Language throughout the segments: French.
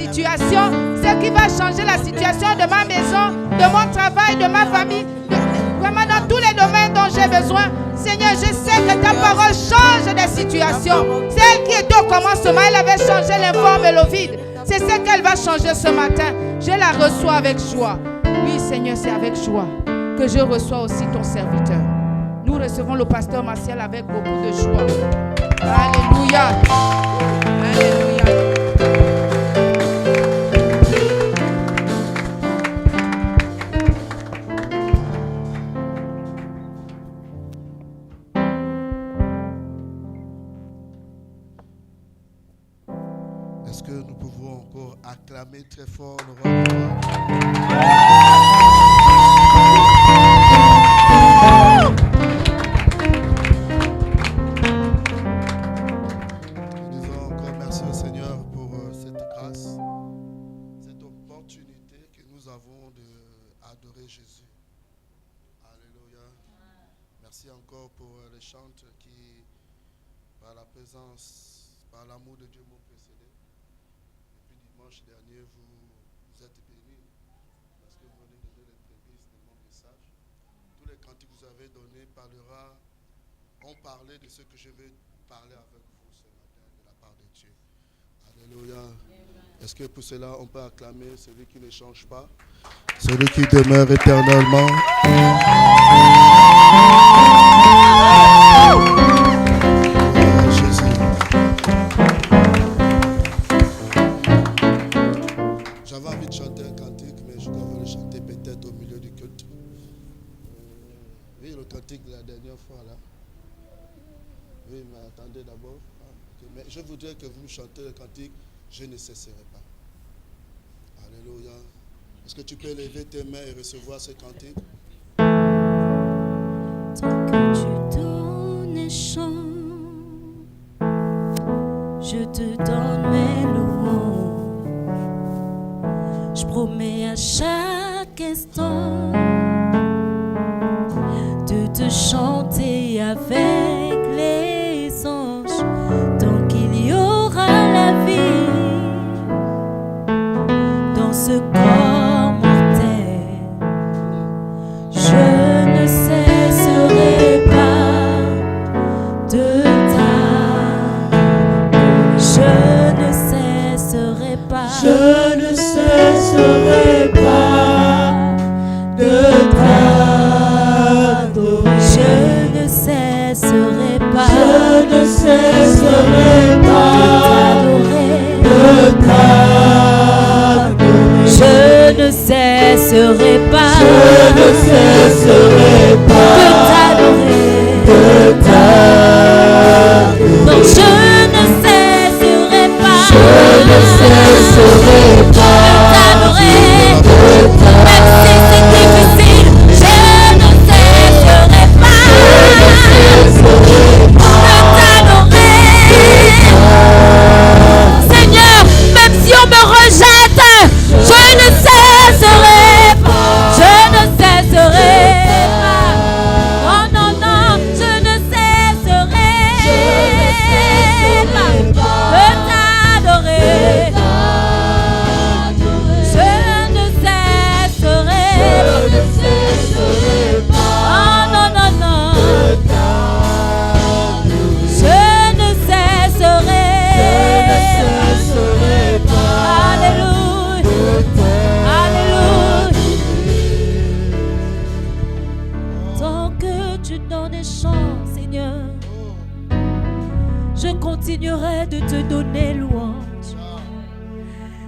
situation, celle qui va changer la situation de ma maison, de mon travail, de ma famille, vraiment dans tous les domaines dont j'ai besoin. Seigneur, je sais que ta parole change des situations. Celle qui était au commencement, elle avait changé l'informe et l'eau vide. C'est ce qu'elle va changer ce matin. Je la reçois avec joie. Oui, Seigneur, c'est avec joie que je reçois aussi ton serviteur. Nous recevons le pasteur Martial avec beaucoup de joie. Alléluia. Alléluia. Est-ce que nous pouvons encore acclamer très fort le roi des rois? Nous disons encore merci au Seigneur pour cette grâce, cette opportunité que nous avons d'adorer Jésus. Alléluia. Merci encore pour les chants qui, par la présence, par l'amour de Dieu, m'ont précédé. Depuis dimanche dernier, vous êtes bénis parce que vous venez de donner les prémices de mon message. Tous les cantiques que vous avez donnés ont parlé de ce que je vais parler avec vous ce matin de la part de Dieu. Alléluia. Est-ce que pour cela, on peut acclamer celui qui ne change pas, celui qui demeure éternellement? Jésus. J'avais envie de chanter un cantique, mais je dois le chanter peut-être au milieu du culte. Oui, le cantique de la dernière fois là. Oui, mais attendez d'abord. Mais je voudrais que vous chantez le cantique « Je ne cesserai pas ». Alléluia. Est-ce que tu peux lever tes mains et recevoir ce cantique? Tant que tu donnes et chantes, je te donne mes louanges. Je promets à chaque instant de te chanter avec les anges. Tant qu'il y aura la vie dans ce corps mortel, je ne cesserai pas de t'adorer. Je ne cesserai pas. Je ne cesserai pas de t'adorer. Je ne cesserai pas. Je ne cesserai pas de t'adorer. Je ne cesserai pas. Je ne cesserai pas de t'adorer. Non, je ne cesserai pas. Je ne cesserai pas de t'adorer. Même si c'est difficile, je ne cesserai pas de t'adorer. Seigneur, même si on me rejette, je ne cesserai pas. Je ne cesserai pas. Non, non, non, je ne cesserai pas de t'adorer. Je ne cesserai pas. Oh, non, non, non. Je ne cesserai pas. Alléluia. Alléluia. Tant que tu donnes des chants, Seigneur, je continuerai de te donner louange.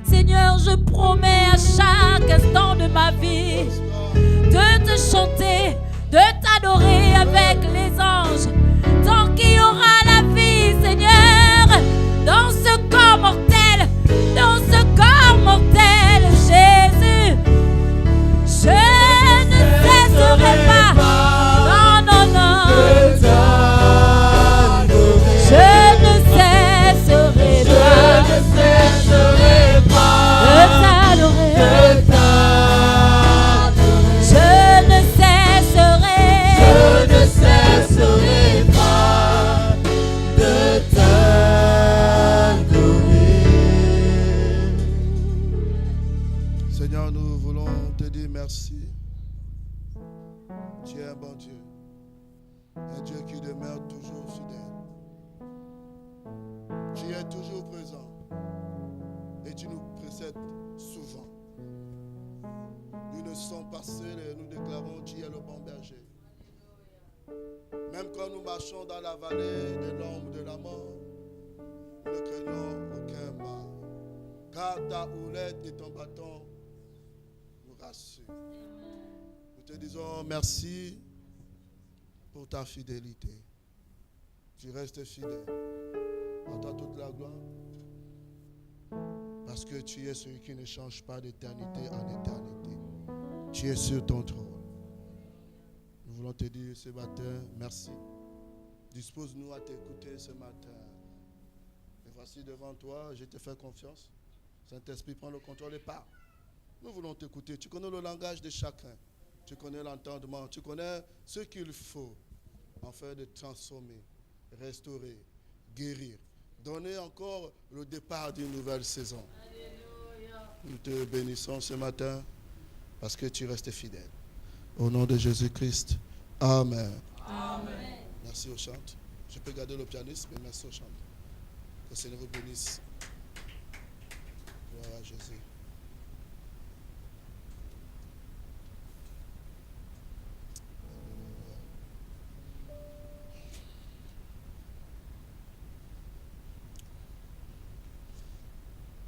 Seigneur, je promets à chaque instant de ma vie de te chanter, de t'adorer avec les anges. Tant qu'il y aura la vie, Seigneur, dans ce corps mortel, dans ce corps mortel, Jésus, je ne cesserai pas. Non, non, non. Je ne cesserai pas de t'adorer. Je ne cesserai pas de t'adorer. Seigneur, nous voulons te dire merci. Tu es un bon Dieu. Un Dieu qui demeure toujours fidèle. Tu es toujours présent. Et tu nous précèdes souvent. Nous ne sommes pas seuls et nous déclarons tu es le bon berger. Même quand nous marchons dans la vallée de l'ombre de la mort, nous ne craignons aucun mal. Car ta houlette et ton bâton nous rassurent. Nous te disons merci pour ta fidélité. Tu restes fidèle. En toi toute la gloire. Parce que tu es celui qui ne change pas d'éternité en éternité. Tu es sur ton trône. Nous voulons te dire ce matin, merci. Dispose-nous à t'écouter ce matin. Et voici devant toi, je te fais confiance. Saint-Esprit, prends le contrôle et parle. Nous voulons t'écouter. Tu connais le langage de chacun. Tu connais l'entendement. Tu connais ce qu'il faut afin de transformer, restaurer, guérir. Donner encore le départ d'une nouvelle saison. Alléluia. Nous te bénissons ce matin parce que tu restes fidèle. Au nom de Jésus-Christ. Amen. Amen. Merci au chant. Je peux garder le pianiste, mais merci au chant. Que le Seigneur vous bénisse. Gloire à Jésus.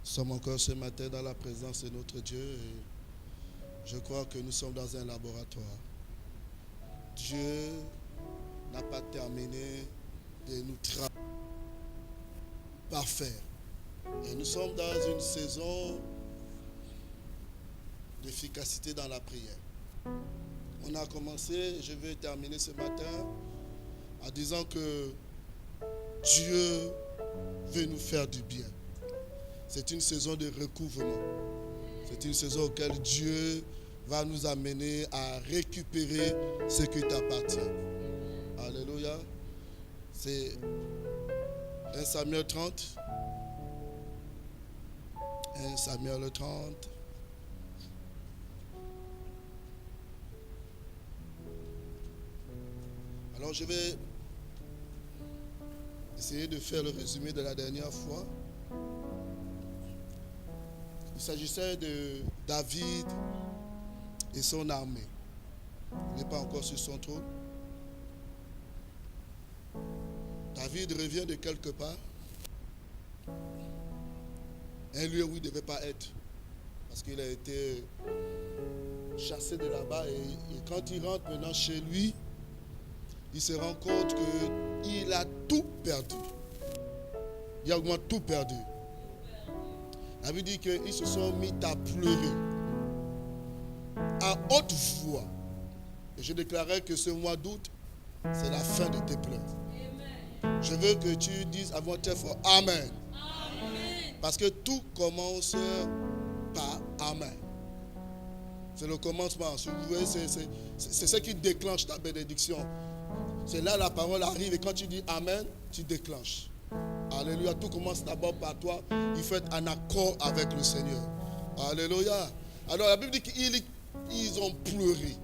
Nous sommes encore ce matin dans la présence de notre Dieu et je crois que nous sommes dans un laboratoire. Dieu n'a pas terminé de nous travailler parfait. Et nous sommes dans une saison d'efficacité dans la prière. On a commencé, je vais terminer ce matin en disant que Dieu veut nous faire du bien. C'est une saison de recouvrement. C'est une saison auquel Dieu va nous amener à récupérer ce qui t'appartient. Alléluia. C'est 1 Samuel 30. 1 Samuel 30. Alors je vais essayer de faire le résumé de la dernière fois. Il s'agissait de David et son armée. Il n'est pas encore sur son trône. David revient de quelque part. Un lieu où il ne devait pas être. Parce qu'il a été chassé de là-bas. Et quand il rentre maintenant chez lui, il se rend compte qu'il a tout perdu. Il a vraiment tout perdu. La Bible dit qu'ils se sont mis à pleurer à haute voix. Et je déclarais que ce mois d'août, c'est la fin de tes pleurs. Amen. Je veux que tu dises avant tes fois Amen. Amen. Parce que tout commence par Amen. C'est le commencement. Vous voyez, c'est ce qui déclenche ta bénédiction. C'est là la parole arrive et quand tu dis Amen, tu déclenches. Alléluia. Tout commence d'abord par toi. Il faut être en accord avec le Seigneur. Alléluia. Alors la Bible dit qu'ils ont pleuré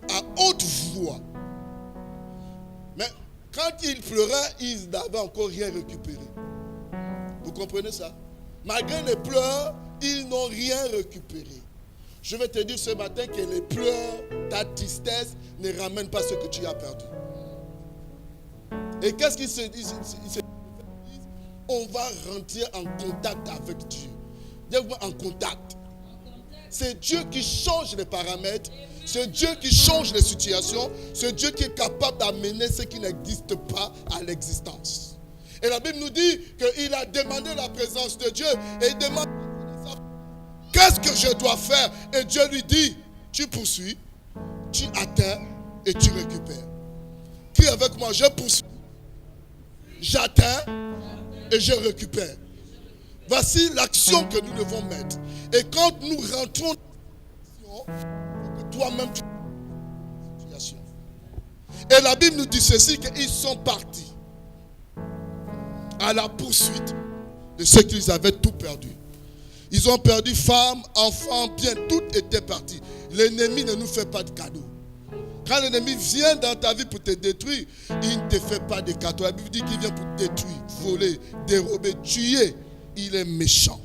à haute voix. Mais quand ils pleuraient, ils n'avaient encore rien récupéré. Vous comprenez ça? Malgré les pleurs, ils n'ont rien récupéré. Je vais te dire ce matin que les pleurs, ta tristesse ne ramènent pas ce que tu as perdu. Et qu'est-ce qu'ils se disent? On va rentrer en contact avec Dieu. Dites-moi en contact. C'est Dieu qui change les paramètres. C'est Dieu qui change les situations. C'est Dieu qui est capable d'amener ce qui n'existe pas à l'existence. Et la Bible nous dit qu'il a demandé la présence de Dieu. Et il demande qu'est-ce que je dois faire? Et Dieu lui dit, tu poursuis, tu atteins et tu récupères. Crie avec moi, je poursuis, j'atteins et je récupère. Voici l'action que nous devons mettre. Et quand nous rentrons dans l'action, toi-même tu es dans la situation. Et la Bible nous dit ceci, qu'ils sont partis à la poursuite de ceux qu'ils avaient tout perdu. Ils ont perdu femmes, enfants, bien, tout était parti. L'ennemi ne nous fait pas de cadeaux. Quand l'ennemi vient dans ta vie pour te détruire, il ne te fait pas de cadeaux. La Bible dit qu'il vient pour te détruire, voler, dérober, tuer. Il est méchant.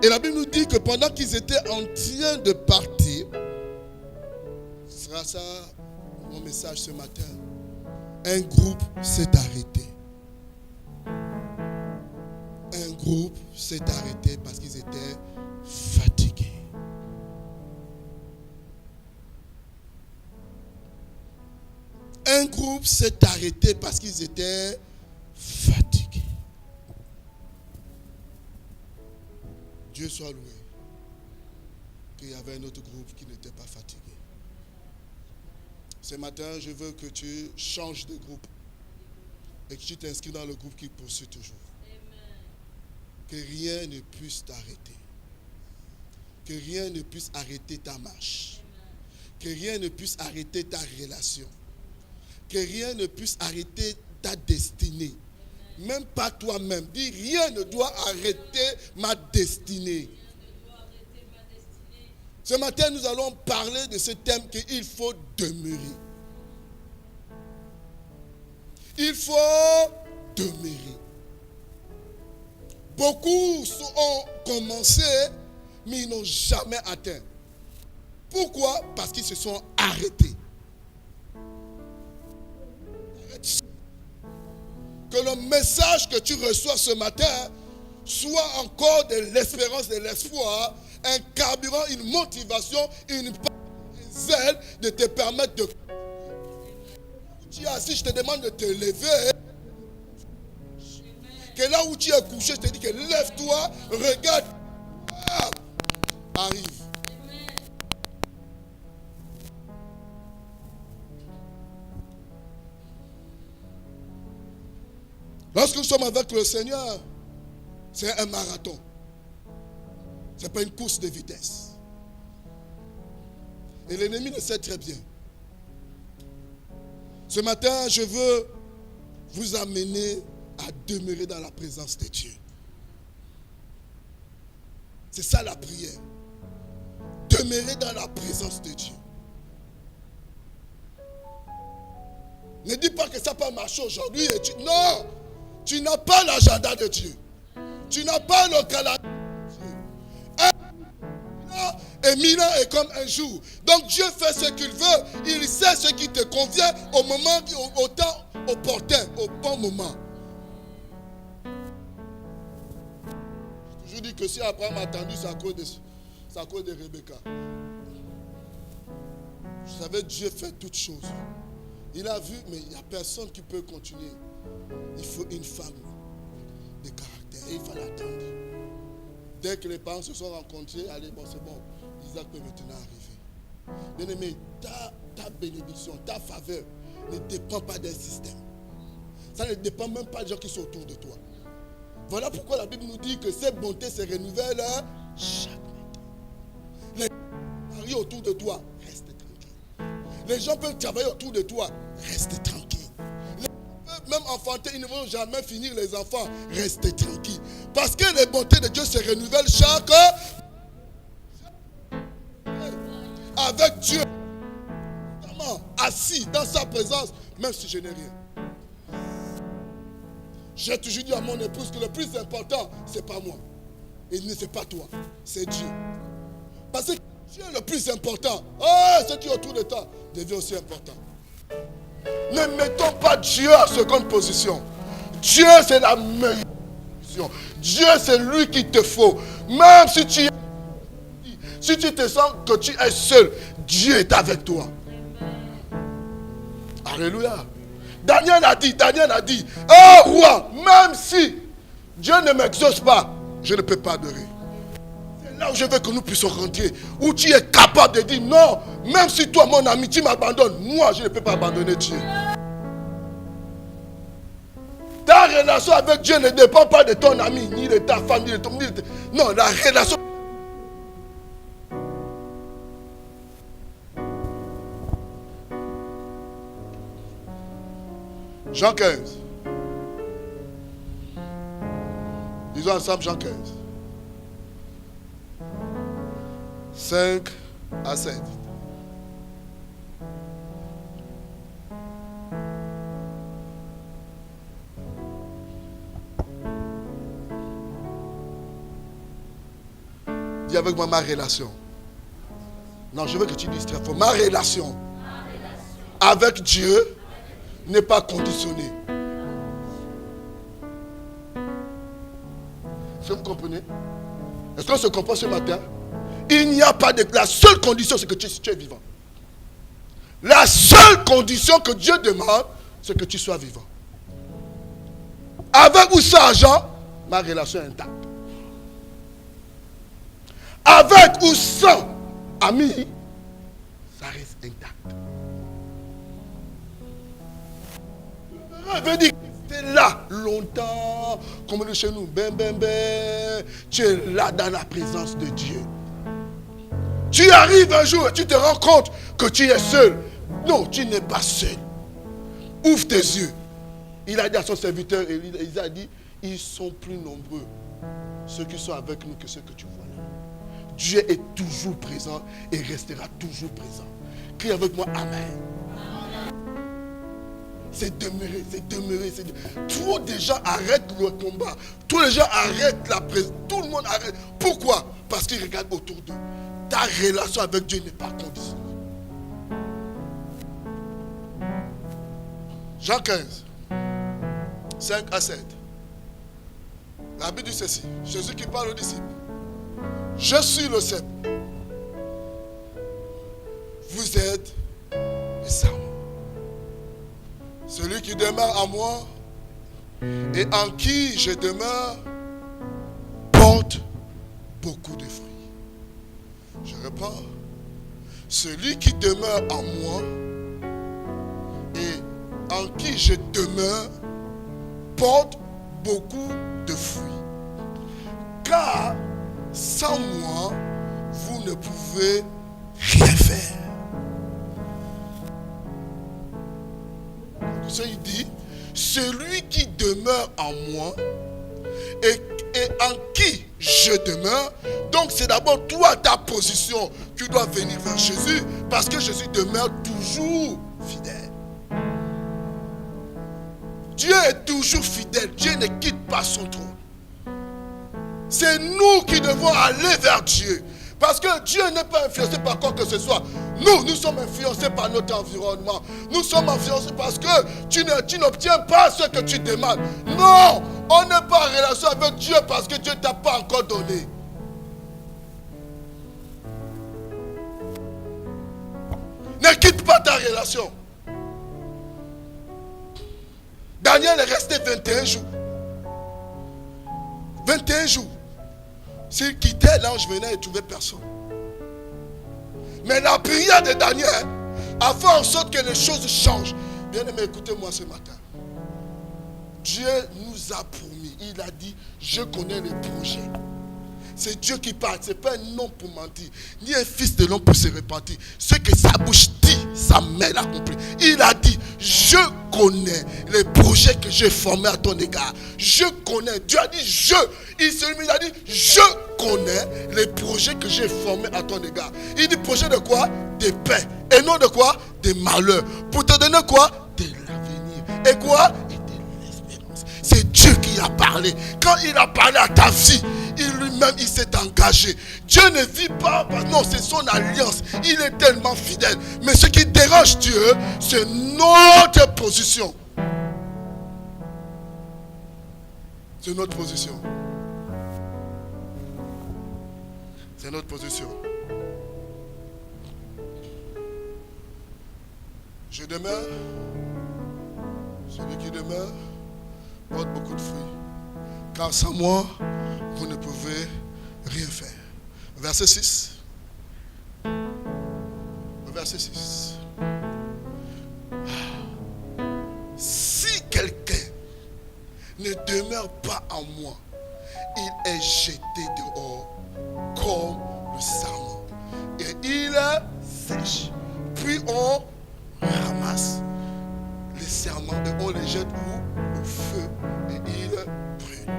Et la Bible nous dit que pendant qu'ils étaient en train de partir, ce sera ça mon message ce matin, un groupe s'est arrêté. Un groupe s'est arrêté parce qu'ils étaient fatigués. Un groupe s'est arrêté parce qu'ils étaient fatigués. Dieu soit loué qu'il y avait un autre groupe qui n'était pas fatigué. Ce matin, je veux que tu changes de groupe et que tu t'inscris dans le groupe qui poursuit toujours. Que rien ne puisse t'arrêter. Que rien ne puisse arrêter ta marche. Que rien ne puisse arrêter ta relation. Que rien ne puisse arrêter ta destinée. Même pas toi-même. Dis, rien ne doit arrêter ma destinée. Ce matin, nous allons parler de ce thème qu'il faut demeurer. Il faut demeurer. Beaucoup ont commencé, mais ils n'ont jamais atteint. Pourquoi? Parce qu'ils se sont arrêtés. Que le message que tu reçois ce matin soit encore de l'espérance, de l'espoir, un carburant, une motivation, une zèle de te permettre de... Tu es assis, je te demande de te lever. Que là où tu es couché, je te dis que lève-toi, regarde. Arrive. Lorsque nous sommes avec le Seigneur, c'est un marathon. Ce n'est pas une course de vitesse. Et l'ennemi le sait très bien. Ce matin, je veux vous amener à demeurer dans la présence de Dieu. C'est ça la prière. Demeurer dans la présence de Dieu. Ne dis pas que ça peut marcher aujourd'hui. Non! Tu n'as pas l'agenda de Dieu. Tu n'as pas le calendrier de Dieu. Un éminent est comme un jour. Donc Dieu fait ce qu'il veut. Il sait ce qui te convient au moment, au temps opportun, au bon moment. Je vous dis que si Abraham a attendu, c'est à cause de Rebecca. Vous savez, Dieu fait toutes choses. Il a vu, mais il n'y a personne qui peut continuer. Il faut une femme de caractère. Et il fallait attendre. Dès que les parents se sont rencontrés, allez, bon, c'est bon. Isaac peut maintenant arriver. Bien-aimé, ta bénédiction, ta faveur ne dépend pas d'un système. Ça ne dépend même pas des gens qui sont autour de toi. Voilà pourquoi la Bible nous dit que cette bonté se renouvelle chaque matin. Les gens marient autour de toi, reste tranquille. Les gens peuvent travailler autour de toi, reste tranquille. Les gens peuvent même enfanter, ils ne vont jamais finir les enfants, reste tranquille. Parce que les bontés de Dieu se renouvellent chaque avec Dieu, assis dans sa présence, même si je n'ai rien. J'ai toujours dit à mon épouse que le plus important, ce n'est pas moi. Et ce n'est pas toi, c'est Dieu. Parce que Dieu est le plus important. Ce qui est autour de toi devient aussi important. Ne mettons pas Dieu en seconde position. Dieu, c'est la meilleure position. Dieu, c'est lui qu'il te faut. Même si tu te sens que tu es seul, Dieu est avec toi. Alléluia. Daniel a dit, oh roi, même si Dieu ne m'exauce pas, je ne peux pas adorer. C'est là où je veux que nous puissions rentrer, où tu es capable de dire non, même si toi, mon ami, tu m'abandonnes, moi, je ne peux pas abandonner Dieu. Ta relation avec Dieu ne dépend pas de ton ami, ni de ta femme, ni de ton... Non, la relation... Jean 15. Disons ensemble Jean 15. 5 à 7. Dis avec moi ma relation. Non, je veux que tu dises très fort. Ma relation avec Dieu n'est pas conditionnée. Est-ce que vous comprenez? Est-ce qu'on se comprend ce matin? Il n'y a pas de... La seule condition, c'est que tu es vivant. La seule condition que Dieu demande, c'est que tu sois vivant. Avec ou sans argent, ma relation est intacte. Avec ou sans amis, ça reste intact. Ça veut dire que tu es là longtemps, comme le chez nous, tu es là dans la présence de Dieu. Tu arrives un jour et tu te rends compte que tu es seul. Non, tu n'es pas seul. Ouvre tes yeux. Il a dit à son serviteur, il a dit, ils sont plus nombreux, ceux qui sont avec nous, que ceux que tu vois là. Dieu est toujours présent et restera toujours présent. Crie avec moi, Amen. C'est demeurer, c'est demeurer, c'est demeurer. Trop de gens arrêtent le combat. Tous les gens arrêtent la présence. Tout le monde arrête. Pourquoi? Parce qu'ils regardent autour d'eux. Ta relation avec Dieu n'est pas conditionnée. Jean 15, 5 à 7. La Bible dit ceci. Jésus qui parle aux disciples. Je suis le cep. Vous êtes les sarments. Celui qui demeure en moi et en qui je demeure porte beaucoup de fruits. Je reprends. Celui qui demeure en moi et en qui je demeure porte beaucoup de fruits. Car sans moi, vous ne pouvez rien faire. Il dit, celui qui demeure en moi et en qui je demeure. Donc c'est d'abord toi, ta position, qui dois venir vers Jésus, parce que Jésus demeure toujours fidèle. Dieu est toujours fidèle. Dieu ne quitte pas son trône. C'est nous qui devons aller vers Dieu. Parce que Dieu n'est pas influencé par quoi que ce soit. Nous sommes influencés par notre environnement. Nous sommes influencés parce que tu n'obtiens pas ce que tu demandes. Non, on n'est pas en relation avec Dieu parce que Dieu ne t'a pas encore donné. Ne quitte pas ta relation. Daniel est resté 21 jours. 21 jours. S'il quittait, l'ange venait et ne trouvait personne. Mais la prière de Daniel a fait en sorte que les choses changent. Bien-aimés, écoutez-moi ce matin. Dieu nous a promis. Il a dit, je connais les projets. C'est Dieu qui parle. Ce n'est pas un homme pour mentir, ni un fils de l'homme pour se repentir. Ce que sa bouche dit, sa main l'accomplit. Il a dit, je connais les projets que j'ai formés à ton égard. Je connais. Dieu a dit, il a dit, je connais les projets que j'ai formés à ton égard. Il dit, projet de quoi? De paix. Et non de quoi? De malheur. Pour te donner quoi? De l'avenir. Et quoi? Et de l'espérance. C'est Dieu qui a parlé. Quand il a parlé à ta vie, lui-même, il s'est engagé. Dieu ne vit pas, non, c'est son alliance. Il est tellement fidèle. Mais ce qui dérange Dieu, c'est notre position. C'est notre position. C'est notre position. Je demeure. Celui qui demeure porte beaucoup de fruits. Car sans moi, vous ne pouvez rien faire. Verset 6. Verset 6. Si quelqu'un ne demeure pas en moi, il est jeté dehors comme le sarment. Et il sèche. Puis on ramasse les sarments et on les jette où? Au feu. Et il brûle.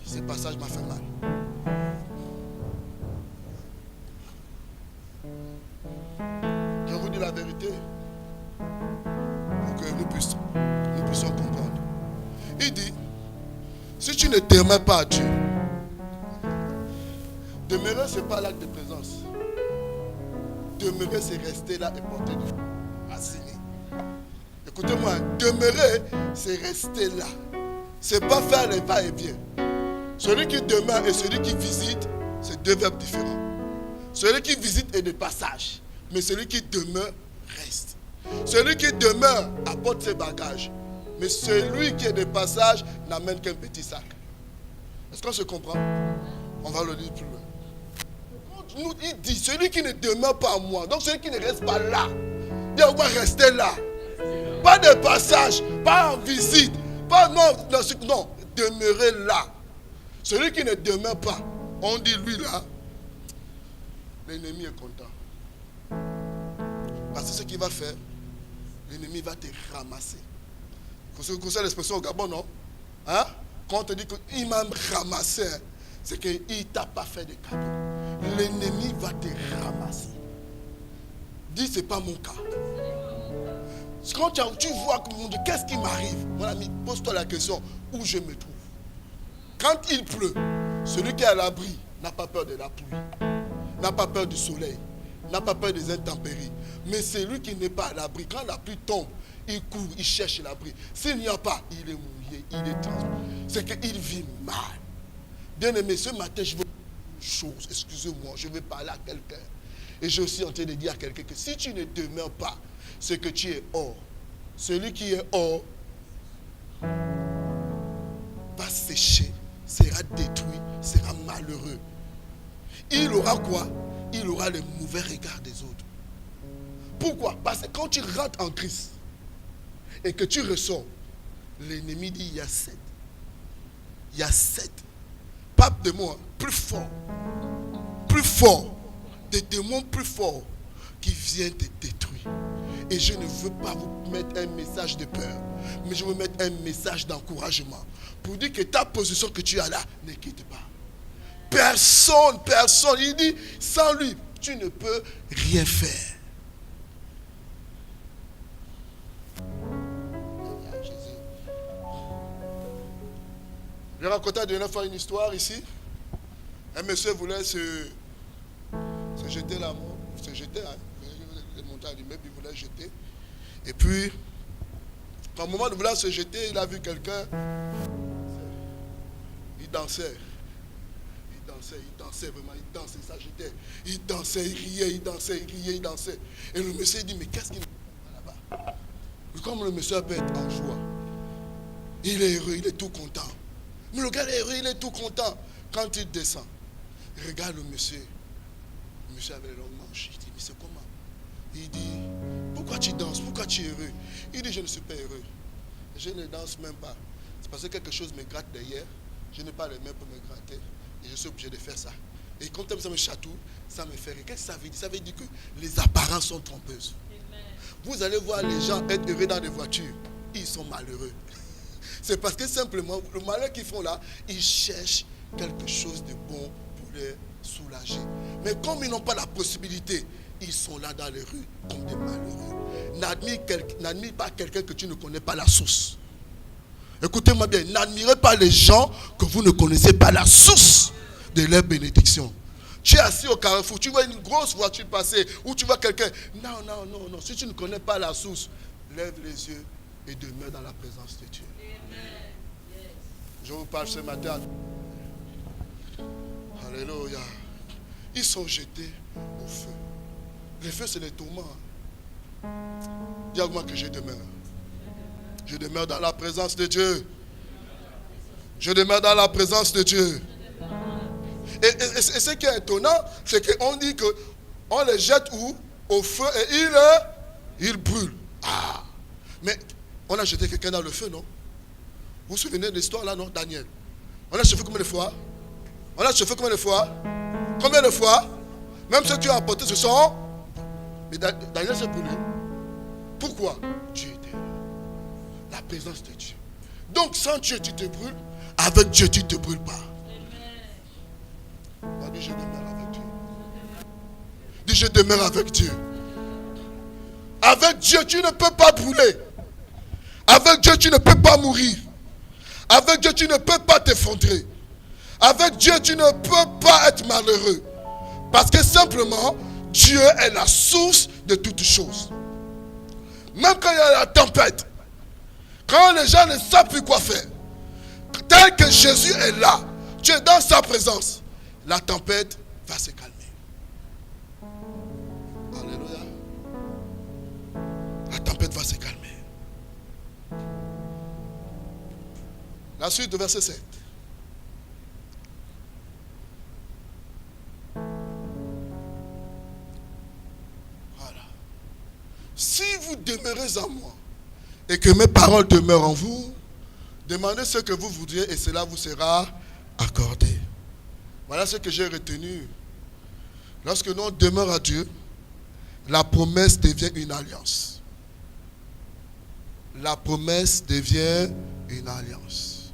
Ce passage m'a fait mal. dire la vérité pour que nous puissions comprendre. Il dit, si tu ne demeures pas à Dieu, demeurer, ce n'est pas l'acte de présence. Demeurer, c'est rester là et porter du fruit. Assigné. Écoutez-moi, demeurer, c'est rester là. C'est pas faire les va-et-vient. Celui qui demeure et celui qui visite, c'est deux verbes différents. Celui qui visite est de passage, mais celui qui demeure reste. Celui qui demeure apporte ses bagages, mais celui qui est de passage n'amène qu'un petit sac. Est-ce qu'on se comprend? On va le lire plus loin. Il dit, celui qui ne demeure pas en moi, donc celui qui ne reste pas là, il doit rester là. Pas de passage, pas en visite, pas non, demeurer là. Celui qui ne demeure pas, on dit lui là, l'ennemi est content. Parce que ce qu'il va faire, l'ennemi va te ramasser. Vous connaissez l'expression au Gabon, non? Hein? Quand on te dit qu'il m'a ramassé, c'est qu'il ne t'a pas fait de cadeau. L'ennemi va te ramasser. Dis, ce n'est pas mon cas. Quand tu vois que mon Dieu, qu'est-ce qui m'arrive? Mon ami, pose-toi la question, où je me trouve. Quand il pleut, celui qui est à l'abri n'a pas peur de la pluie, n'a pas peur du soleil, n'a pas peur des intempéries. Mais celui qui n'est pas à l'abri, quand la pluie tombe, il court, il cherche l'abri. S'il n'y a pas, il est mouillé, il est transpiré. C'est qu'il vit mal. Bien aimé, ce matin, je veux une chose, excusez-moi, je vais parler à quelqu'un. Et je suis en train de dire à quelqu'un que si tu ne demeures pas, c'est que tu es hors. Celui qui est hors va sécher, sera détruit, sera malheureux. Il aura quoi? Il aura le mauvais regard des autres. Pourquoi? Parce que quand tu rentres en Christ et que tu ressors, l'ennemi dit il y a 7. Il y a 7. Pas de mots, plus fort. Plus fort. Des démons plus forts qui viennent te détruire. Et je ne veux pas vous mettre un message de peur, mais je veux mettre un message d'encouragement pour dire que ta position que tu as là, ne quitte pas. Personne, il dit, sans lui, tu ne peux rien faire. Je racontais la dernière fois une histoire ici. Un monsieur voulait se jeter la mort, se jeter, hein. Il est monté à l'immeuble, il voulait jeter. Et puis, au moment de vouloir se jeter, il a vu quelqu'un. Il dansait. Vraiment, il dansait, il s'agitait. Il dansait, il riait, il dansait, il riait, il dansait. Et le monsieur dit, mais qu'est-ce qu'il fait là-bas? Comme le monsieur peut être en joie. Il est heureux, il est tout content. Mais le gars est heureux, il est tout content. Quand il descend, il regarde le monsieur. Le monsieur avait les longues manches. Il dit, mais c'est comment? Il dit, pourquoi tu danses? Pourquoi tu es heureux? Il dit, je ne suis pas heureux. Je ne danse même pas. C'est parce que quelque chose me gratte derrière. Je n'ai pas les mains pour me gratter. Et je suis obligé de faire ça. Et quand ça me chatouille, ça me fait rire. Qu'est-ce que ça veut dire? Ça veut dire que les apparences sont trompeuses. Amen. Vous allez voir les gens être heureux dans des voitures. Ils sont malheureux. C'est parce que simplement, le malheur qu'ils font là, ils cherchent quelque chose de bon pour les soulager. Mais comme ils n'ont pas la possibilité, ils sont là dans les rues comme des malheureux. N'admire pas quelqu'un que tu ne connais pas la source. Écoutez-moi bien, n'admirez pas les gens que vous ne connaissez pas la source de leur bénédiction. Tu es assis au carrefour, tu vois une grosse voiture passer, ou tu vois quelqu'un. Non. Si tu ne connais pas la source, lève les yeux et demeure dans la présence de Dieu. Je vous parle ce matin. Alléluia. Ils sont jetés au feu. Le feu, c'est les tourments. Dis-moi que je demeure. Je demeure dans la présence de Dieu. Je demeure dans la présence de Dieu. Et ce qui est étonnant, c'est qu'on dit qu'on les jette où? Au feu et il brûle. Ah! Mais on a jeté quelqu'un dans le feu, non? Vous vous souvenez de l'histoire là, non? Daniel. On a chauffé combien de fois? Combien de fois? Même ceux qui ont apporté ce sont. Mais Daniel s'est brûlé. Pourquoi? Dieu était là. La présence de Dieu. Donc sans Dieu tu te brûles, avec Dieu tu ne te brûles pas. Dis je demeure avec Dieu. Dis je demeure avec Dieu. Avec Dieu, tu ne peux pas brûler. Avec Dieu, tu ne peux pas mourir. Avec Dieu, tu ne peux pas t'effondrer. Avec Dieu, tu ne peux pas être malheureux. Parce que simplement, Dieu est la source de toutes choses. Même quand il y a la tempête, quand les gens ne savent plus quoi faire, tel que Jésus est là, tu es dans sa présence, la tempête va se calmer. Alléluia. La tempête va se calmer. La suite de verset 7. Voilà. Si vous demeurez en moi et que mes paroles demeurent en vous, demandez ce que vous voudriez et cela vous sera accordé. Voilà ce que j'ai retenu. Lorsque nous demeurons à Dieu, la promesse devient une alliance. La promesse devient une alliance.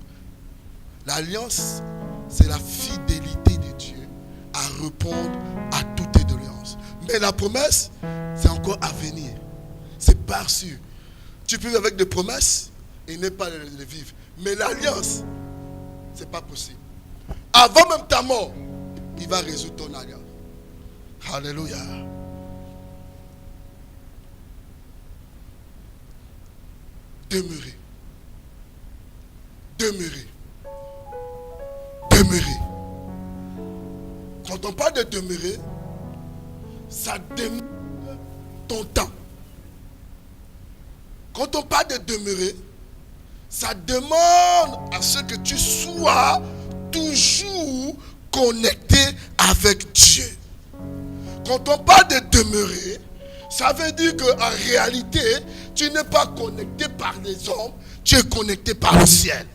L'alliance, c'est la fidélité de Dieu à répondre à toute alliance. Mais la promesse, c'est encore à venir. C'est pas sûr. Tu peux vivre avec des promesses et ne pas les vivre. Mais l'alliance, c'est pas possible. Avant même ta mort, il va résoudre ton alliance. Alléluia. Demeurer. Demeurer. Demeurer. Quand on parle de demeurer, ça demande ton temps. Quand on parle de demeurer, ça demande à ce que tu sois toujours connecté avec Dieu. Quand on parle de demeurer, ça veut dire qu'en réalité, tu n'es pas connecté par les hommes, tu es connecté par le ciel.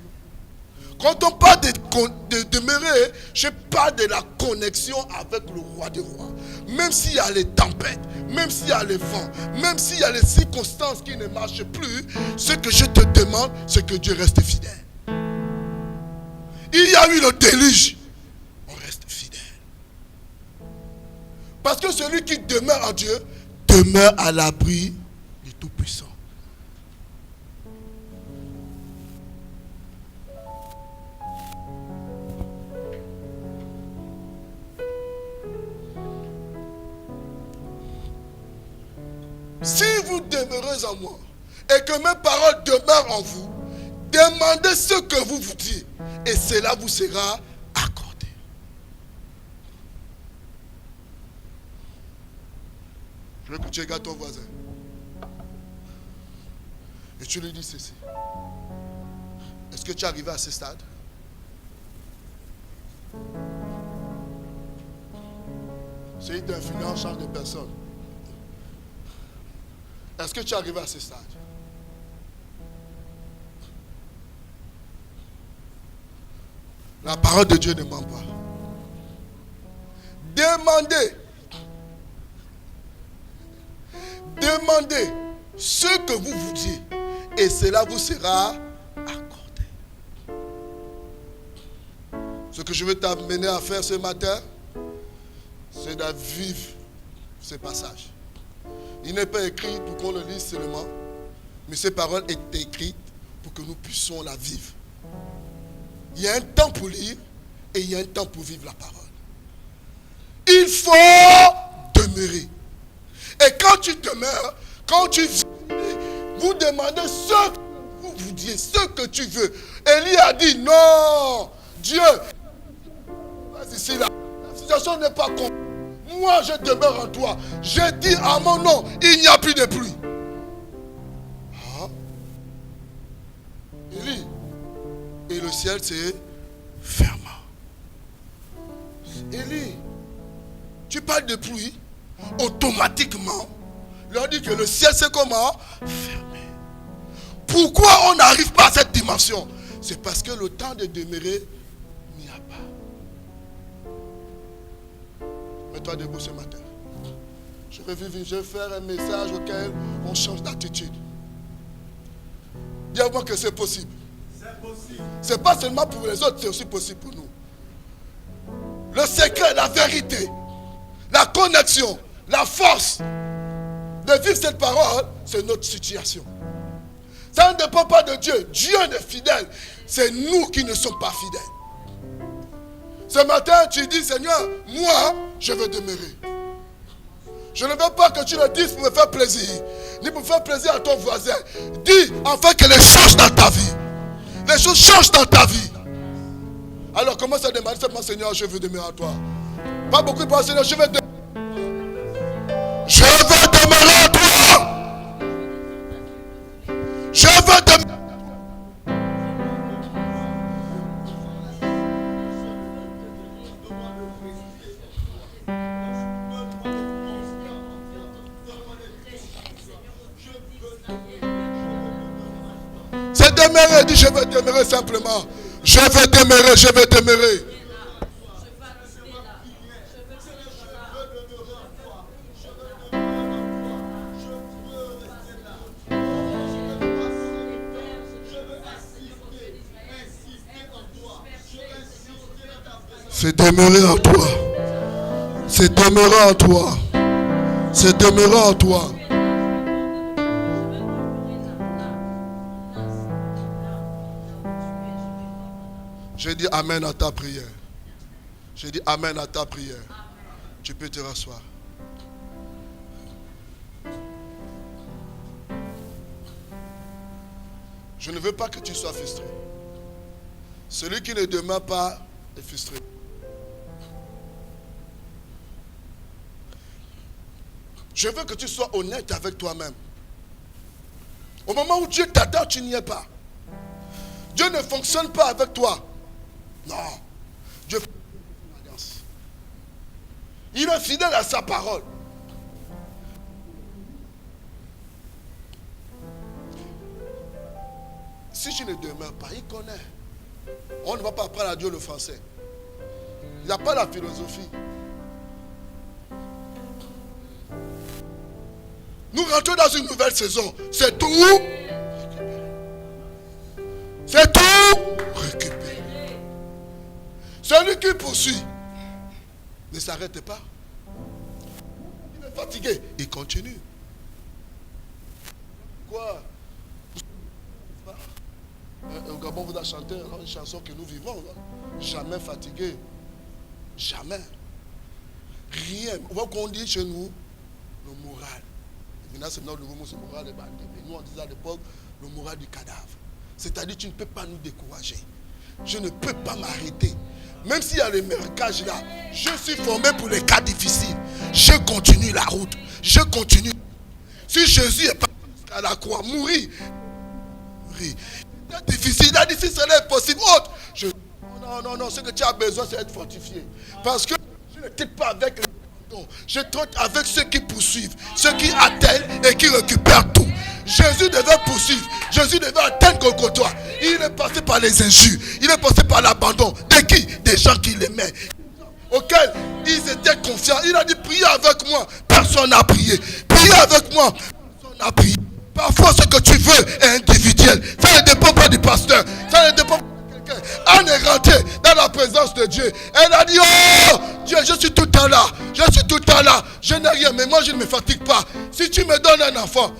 Quand on parle de demeurer, je parle de la connexion avec le roi des rois. Même s'il y a les tempêtes, même s'il y a les vents, même s'il y a les circonstances qui ne marchent plus, ce que je te demande, c'est que Dieu reste fidèle. Il y a eu le déluge, on reste fidèle. Parce que celui qui demeure en Dieu, demeure à l'abri du Tout-Puissant. Si vous demeurez en moi et que mes paroles demeurent en vous, demandez ce que vous voudriez et cela vous sera accordé. Je veux que tu regardes ton voisin et tu lui dis ceci. Est-ce que tu es arrivé à ce stade? C'est d'influence change de personne. Est-ce que tu es arrivé à ce stade? La parole de Dieu ne ment pas. Demandez. Demandez ce que vous voudriez et cela vous sera accordé. Ce que je veux t'amener à faire ce matin, c'est de vivre ce passage. Il n'est pas écrit pour qu'on le lise seulement, mais ces paroles sont écrites pour que nous puissions la vivre. Il y a un temps pour lire et il y a un temps pour vivre la parole. Il faut demeurer. Et quand tu demeures, quand tu vis, vous demandez ce que vous vouliez, ce que tu veux. Élie a dit non, Dieu, ici, la situation n'est pas complète. Moi, je demeure en toi. Je dis à mon nom, il n'y a plus de pluie. Ah. Élie. Et le ciel s'est fermé. Élie, tu parles de pluie, automatiquement, leur dit que le ciel s'est comment? Fermé. Pourquoi on n'arrive pas à cette dimension? C'est parce que le temps de demeurer n'y a pas. Mets-toi debout ce matin. Je vais faire un message auquel on change d'attitude. Dis-moi que c'est possible. C'est possible. C'est pas seulement pour les autres, c'est aussi possible pour nous. Le secret, la vérité, la connexion, la force, de vivre cette parole, c'est notre situation. Ça ne dépend pas de Dieu. Dieu est fidèle. C'est nous qui ne sommes pas fidèles. Ce matin, tu dis, Seigneur, moi, je veux demeurer. Je ne veux pas que tu le dises pour me faire plaisir, ni pour faire plaisir à ton voisin. Dis, afin que les choses dans ta vie. Les choses changent dans ta vie. Alors commence à demander seulement, Seigneur, je veux demeurer à toi. Pas beaucoup de Seigneur, je veux demeurer. Je veux demeurer à toi. Je veux demeurer. C'est demeurer, dis je veux demeurer simplement. Je veux demeurer, je veux demeurer. C'est demeurer en toi. C'est demeurer en toi. C'est demeurer en toi. J'ai dit Amen à ta prière. J'ai dit Amen à ta prière. Tu peux te rasseoir. Je ne veux pas que tu sois frustré. Celui qui ne demeure pas est frustré. Je veux que tu sois honnête avec toi-même. Au moment où Dieu t'attend, tu n'y es pas. Dieu ne fonctionne pas avec toi. Non. Dieu fait une alliance. Il est fidèle à sa parole. Si tu ne demeures pas, il connaît. On ne va pas apprendre à Dieu le français. Il n'y a pas la philosophie. Nous rentrons dans une nouvelle saison. C'est tout. C'est tout récupérer. Celui qui poursuit ne s'arrête pas. Il est fatigué. Il continue. Quoi? Au Gabon, vous avez chanté une chanson que nous vivons. Jamais fatigué. Jamais. Rien. On dit chez nous le moral. Maintenant, c'est notre nouveau mot, c'est le moral des bandits. Mais nous, on disait à l'époque le moral du cadavre. C'est-à-dire que tu ne peux pas nous décourager. Je ne peux pas m'arrêter. Même s'il y a les marquages là, je suis formé pour les cas difficiles. Je continue la route. Je continue. Si Jésus est parti à la croix, mourir. C'est difficile. Il a dit si cela est possible. Autre. Non. Ce que tu as besoin, c'est d'être fortifié. Parce que je ne traite pas avec les abandons. Je traite avec ceux qui poursuivent, ceux qui atteignent et qui récupèrent tout. Jésus devait poursuivre. Jésus devait atteindre Golgotha. Il est passé par les injures. Il est passé par l'abandon. De qui? Des gens qui l'aimaient. Auxquels ils étaient confiants. Il a dit priez avec moi. Personne n'a prié. Priez avec moi. Personne n'a prié. Parfois ce que tu veux est individuel. Ça ne dépend pas du pasteur. Ça ne dépend pas de quelqu'un. Anne est rentrée dans la présence de Dieu. Elle a dit oh Dieu, je suis tout le temps là. Je suis tout le temps là. Je n'ai rien, mais moi je ne me fatigue pas. Si tu me donnes un enfant.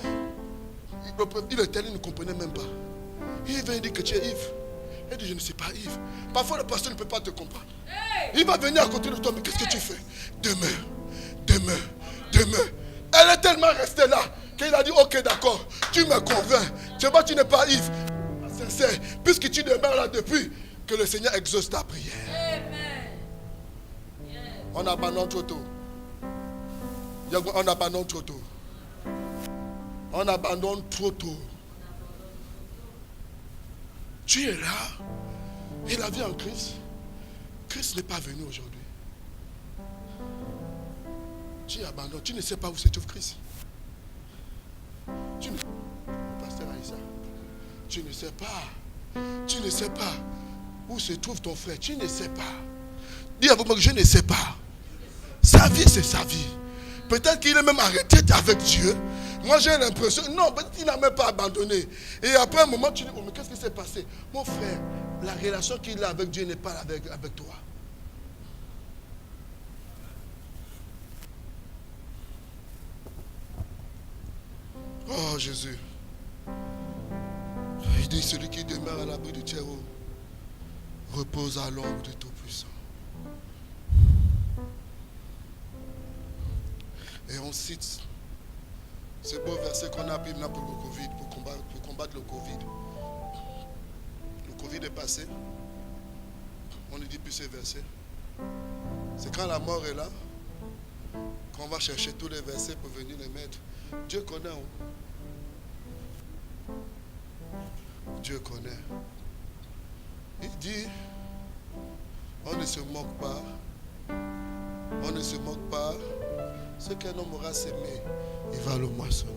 Il était là, il ne comprenait même pas. Il vient dire que tu es Yves. Il dit je ne suis pas Yves. Parfois le pasteur ne peut pas te comprendre. Il va venir à côté de toi, mais qu'est-ce que tu fais? Demeure. Elle est tellement restée là qu'il a dit ok d'accord, tu me convaincs. Tu vois, tu n'es pas Yves. Sincère, puisque tu demeures là depuis que le Seigneur exauce ta prière. On abandonne trop tôt. On abandonne trop tôt. On abandonne trop tôt. Tu es là et la vie en Christ. Christ n'est pas venu aujourd'hui. Tu abandonnes. Tu ne sais pas où se trouve Christ. Tu ne sais pas, pasteur Aïssa. Tu ne sais pas. Tu ne sais pas où se trouve ton frère. Tu ne sais pas. Dis à vous, je ne sais pas. Sa vie, c'est sa vie. Peut-être qu'il est même arrêté avec Dieu. Moi j'ai l'impression, non, peut-être qu'il n'a même pas abandonné. Et après un moment, tu dis, oh mais qu'est-ce qui s'est passé? Mon frère, la relation qu'il a avec Dieu n'est pas avec toi. Oh Jésus. Il dit, celui qui demeure à l'abri du Très-Haut repose à l'ombre du Tout-Puissant. Et on cite ce beau verset qu'on a appris maintenant pour le Covid, pour combattre le Covid. Le Covid est passé. On ne dit plus ces versets. C'est quand la mort est là qu'on va chercher tous les versets pour venir les mettre. Dieu connaît. Dieu connaît. Il dit, on ne se moque pas. On ne se moque pas. Ce qu'un homme aura sémé, il va le moissonner.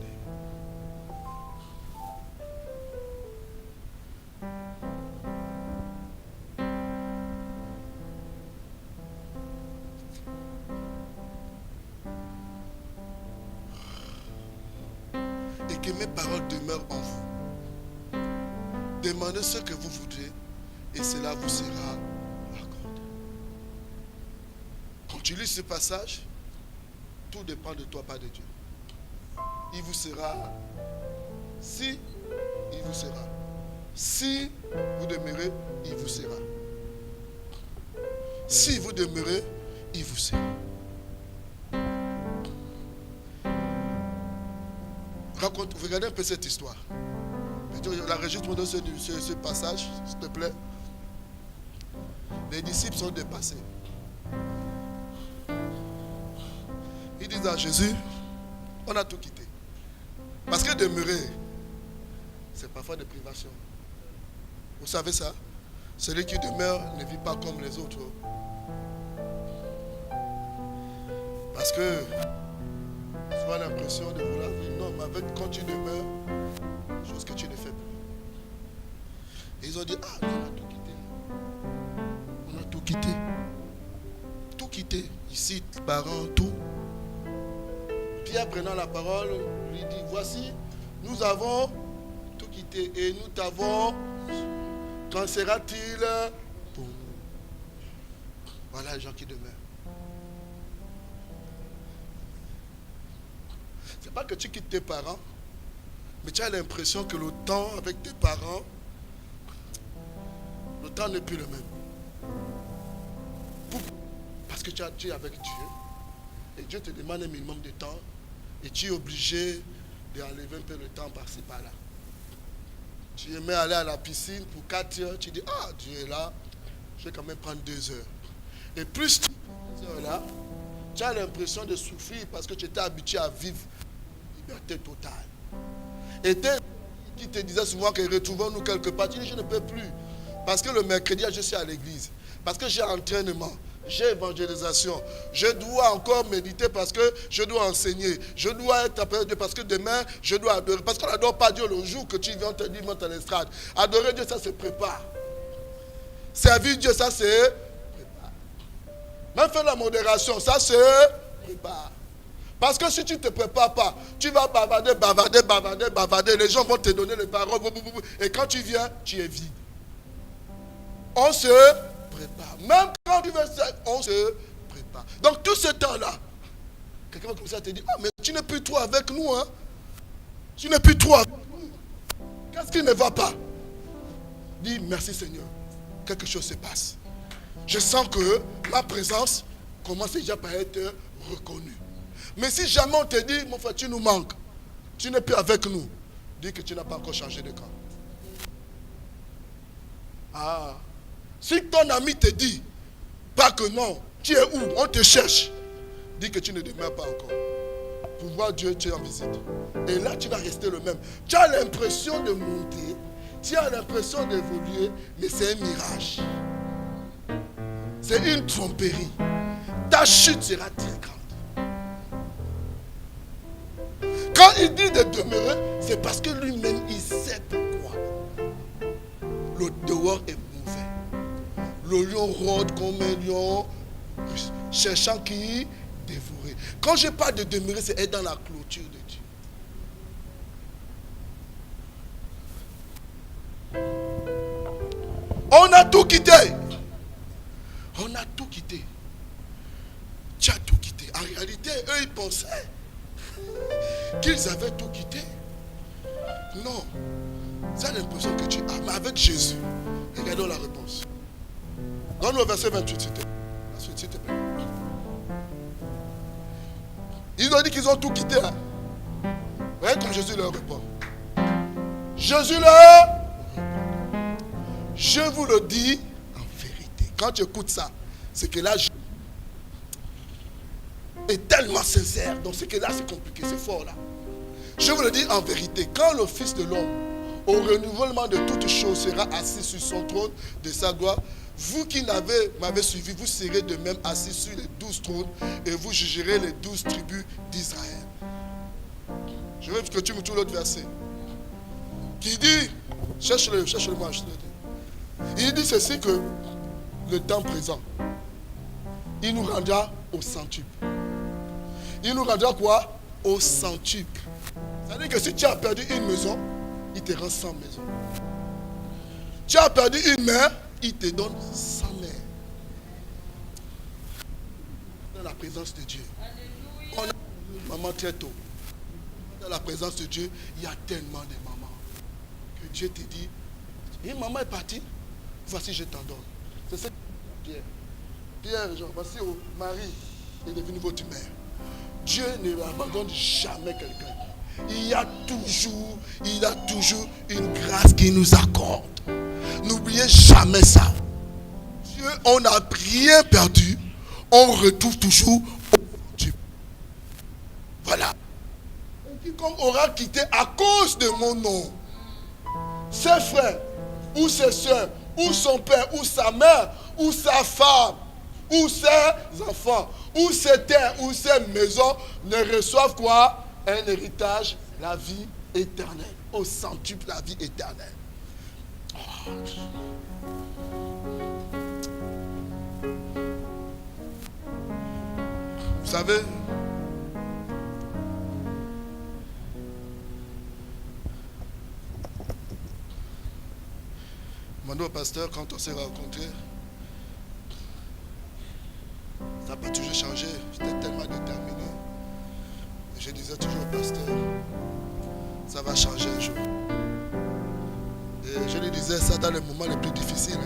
Et que mes paroles demeurent en vous. Demandez ce que vous voudrez et cela vous sera accordé. Quand tu lis ce passage, tout dépend de toi, pas de Dieu. Il vous sera, si il vous sera. Si vous demeurez, il vous sera. Si vous demeurez, il vous sera. Regardez un peu cette histoire. La régie me donne ce passage, s'il te plaît. Les disciples sont dépassés. Ils disent à Jésus, on a tout quitté. Parce que demeurer, c'est parfois des privations. Vous savez ça? Celui qui demeure ne vit pas comme les autres. Parce que tu as l'impression de vouloir vivre. Non, mais quand tu demeures, chose que tu ne fais plus. Et ils ont dit, ah, on a tout quitté. On a tout quitté. Tout quitté. Ici, parents, tout. Pierre, prenant la parole, lui dit, voici, nous avons tout quitté et nous t'avons, qu'en sera-t-il pour nous? Voilà les gens qui demeurent. C'est pas que tu quittes tes parents, mais tu as l'impression que le temps avec tes parents, le temps n'est plus le même. Parce que tu es avec Dieu. Et Dieu te demande un minimum de temps. Et tu es obligé d'enlever un peu le temps par-ci, par-là. Tu aimais aller à la piscine pour 4 heures. Tu dis, ah, Dieu est là. Je vais quand même prendre 2 heures. Et plus tu prends 2 heures là, tu as l'impression de souffrir parce que tu étais habitué à vivre liberté totale. Et qui te disait souvent que retrouvons-nous quelque part. Tu dis, je ne peux plus. Parce que le mercredi, je suis à l'église. Parce que j'ai entraînement. J'ai évangélisation. Je dois encore méditer parce que je dois enseigner. Je dois être appelé Dieu parce que demain, je dois adorer. Parce qu'on n'adore pas Dieu le jour que tu viens te dire, monte à l'estrade. Adorer Dieu, ça se prépare. Servir Dieu, ça se prépare. Même faire la modération, ça se prépare. Parce que si tu ne te prépares pas, tu vas bavarder. Les gens vont te donner les paroles. Et quand tu viens, tu es vide. On se prépare. Même quand tu veux ça, on se prépare. Donc tout ce temps-là, quelqu'un va commencer à te dire, ah mais tu n'es plus trop avec nous, hein. Tu n'es plus trop avec nous. Qu'est-ce qui ne va pas? Dis merci Seigneur. Quelque chose se passe. Je sens que ma présence commence déjà par être reconnue. Mais si jamais on te dit, mon frère, tu nous manques, tu n'es plus avec nous, dis que tu n'as pas encore changé de camp. Ah. Si ton ami te dit, pas que non, tu es où? On te cherche. Dis que tu ne demeures pas encore. Pour voir Dieu, tu es en visite. Et là, tu vas rester le même. Tu as l'impression de monter, tu as l'impression d'évoluer, mais c'est un mirage. C'est une tromperie. Ta chute sera très grande. Quand il dit de demeurer, c'est parce que lui-même, il sait pourquoi. Le dehors est mauvais. Le lion rôde comme un lion, cherchant qui dévorer. Quand je parle de demeurer, c'est être dans la clôture de Dieu. On a tout quitté. On a tout quitté. Tu as tout quitté. En réalité, eux, ils pensaient qu'ils avaient tout quitté. Non. C'est l'impression que tu as. Mais avec Jésus, regardons la réponse. Dans le verset 28, s'il te plaît. Ils ont dit qu'ils ont tout quitté. Hein? Voyez comme Jésus leur répond. Jésus leur répond. Je vous le dis en vérité. Quand tu écoutes ça, c'est que là, est tellement sincère. Donc c'est que là, c'est compliqué, c'est fort là. Je vous le dis en vérité. Quand le Fils de l'homme, au renouvellement de toutes choses, sera assis sur son trône de sa gloire, vous qui m'avez suivi, vous serez de même assis sur les 12 trônes et vous jugerez les 12 tribus d'Israël. Je veux que tu me trouves l'autre verset. Qui dit, cherche-le-moi, je te le dis. Il dit ceci que le temps présent, il nous rendra au centuple. Il nous rendra quoi? Au centuple. C'est-à-dire que si tu as perdu une maison, il te rend 100 maisons. Tu as perdu une mère, il te donne 100 mères. Dans la présence de Dieu. On a une maman très tôt. Dans la présence de Dieu, il y a tellement de mamans que Dieu te dit, une maman est partie, voici je t'en donne. C'est ça que Pierre. Pierre, genre, voici au mari est devenu votre mère. Dieu ne abandonne jamais quelqu'un. Il y a toujours une grâce qu'il nous accorde. N'oubliez jamais ça. Dieu, on n'a rien perdu, on retrouve toujours au Dieu. Voilà. Quiconque aura quitté à cause de mon nom, ses frères, ou ses soeurs, ou son père, ou sa mère, ou sa femme, ou ses enfants, ou ses terres, ou ses maisons, ne reçoivent quoi? Un héritage, la vie éternelle. Au centuple, la vie éternelle. Oh. Vous savez, mon pasteur, quand on s'est rencontrés, ça n'a pas toujours changé. J'étais tellement déterminé. Je disais toujours au pasteur, ça va changer un jour. Et je lui disais ça dans les moments les plus difficiles.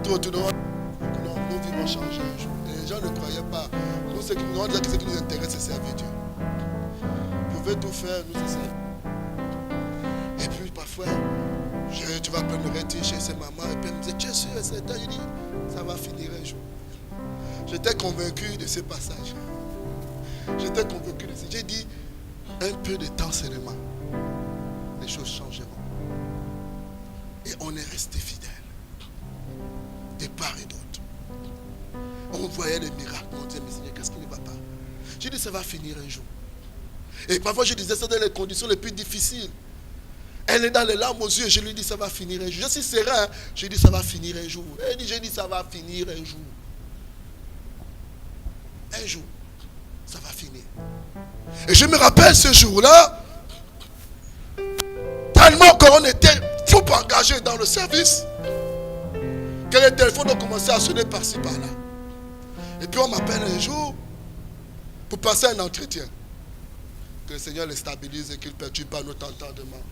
Tout autour de nous, nos vies vont changer un jour. Et les gens ne croyaient pas. Nous, ce qui nous intéresse, c'est servir Dieu. Vous pouvez tout faire, nous c'est ça. Et puis parfois, tu vas pleurer chez ses mamans et puis elle me disait, tu es sûr, c'est ça. Je dis, ça va finir un jour. J'étais convaincu de ce passage. J'étais convaincu de ça. J'ai dit, un peu de temps seulement, les choses changeront. Et on est resté fidèle. De part et d'autre. On voyait les miracles. On disait, mais Seigneur, qu'est-ce qui ne va pas? J'ai dit, ça va finir un jour. Et parfois, je disais ça dans les conditions les plus difficiles. Elle est dans les larmes aux yeux. Je lui dis, ça va finir un jour. Je suis serein. Je lui dis, ça va finir un jour. J'ai dit, ça va finir un jour. Un jour, ça va finir. Et je me rappelle ce jour-là, tellement qu'on était trop engagé dans le service, que les téléphones ont commencé à sonner par-ci, par-là. Et puis on m'appelle un jour pour passer un entretien. Que le Seigneur les stabilise et qu'il ne perturbe pas notre entendement.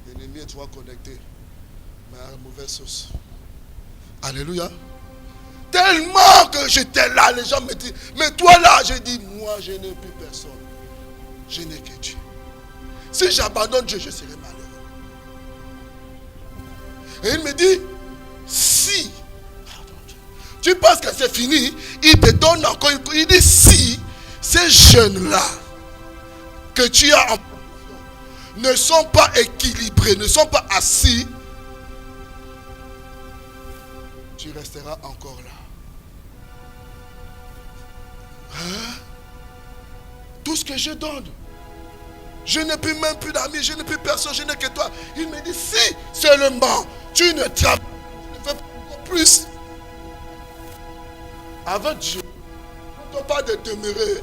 L'ennemi est toujours connecté, mais à une mauvaise source. Alléluia. Tellement que j'étais là, les gens me disent, mais toi là, j'ai dit, moi je n'ai plus personne. Je n'ai que Dieu. Si j'abandonne Dieu, je serai malheureux. Et il me dit, si, tu penses que c'est fini, il te donne encore une... Il dit, si ces jeunes-là que tu as en ne sont pas équilibrés, ne sont pas assis, tu resteras encore là. Hein? Tout ce que je donne, je n'ai plus même plus d'amis, je n'ai plus personne, je n'ai que toi. Il me dit, si seulement tu ne travailles, tu ne fais pas plus. Avec Dieu, quand on parle de demeurer,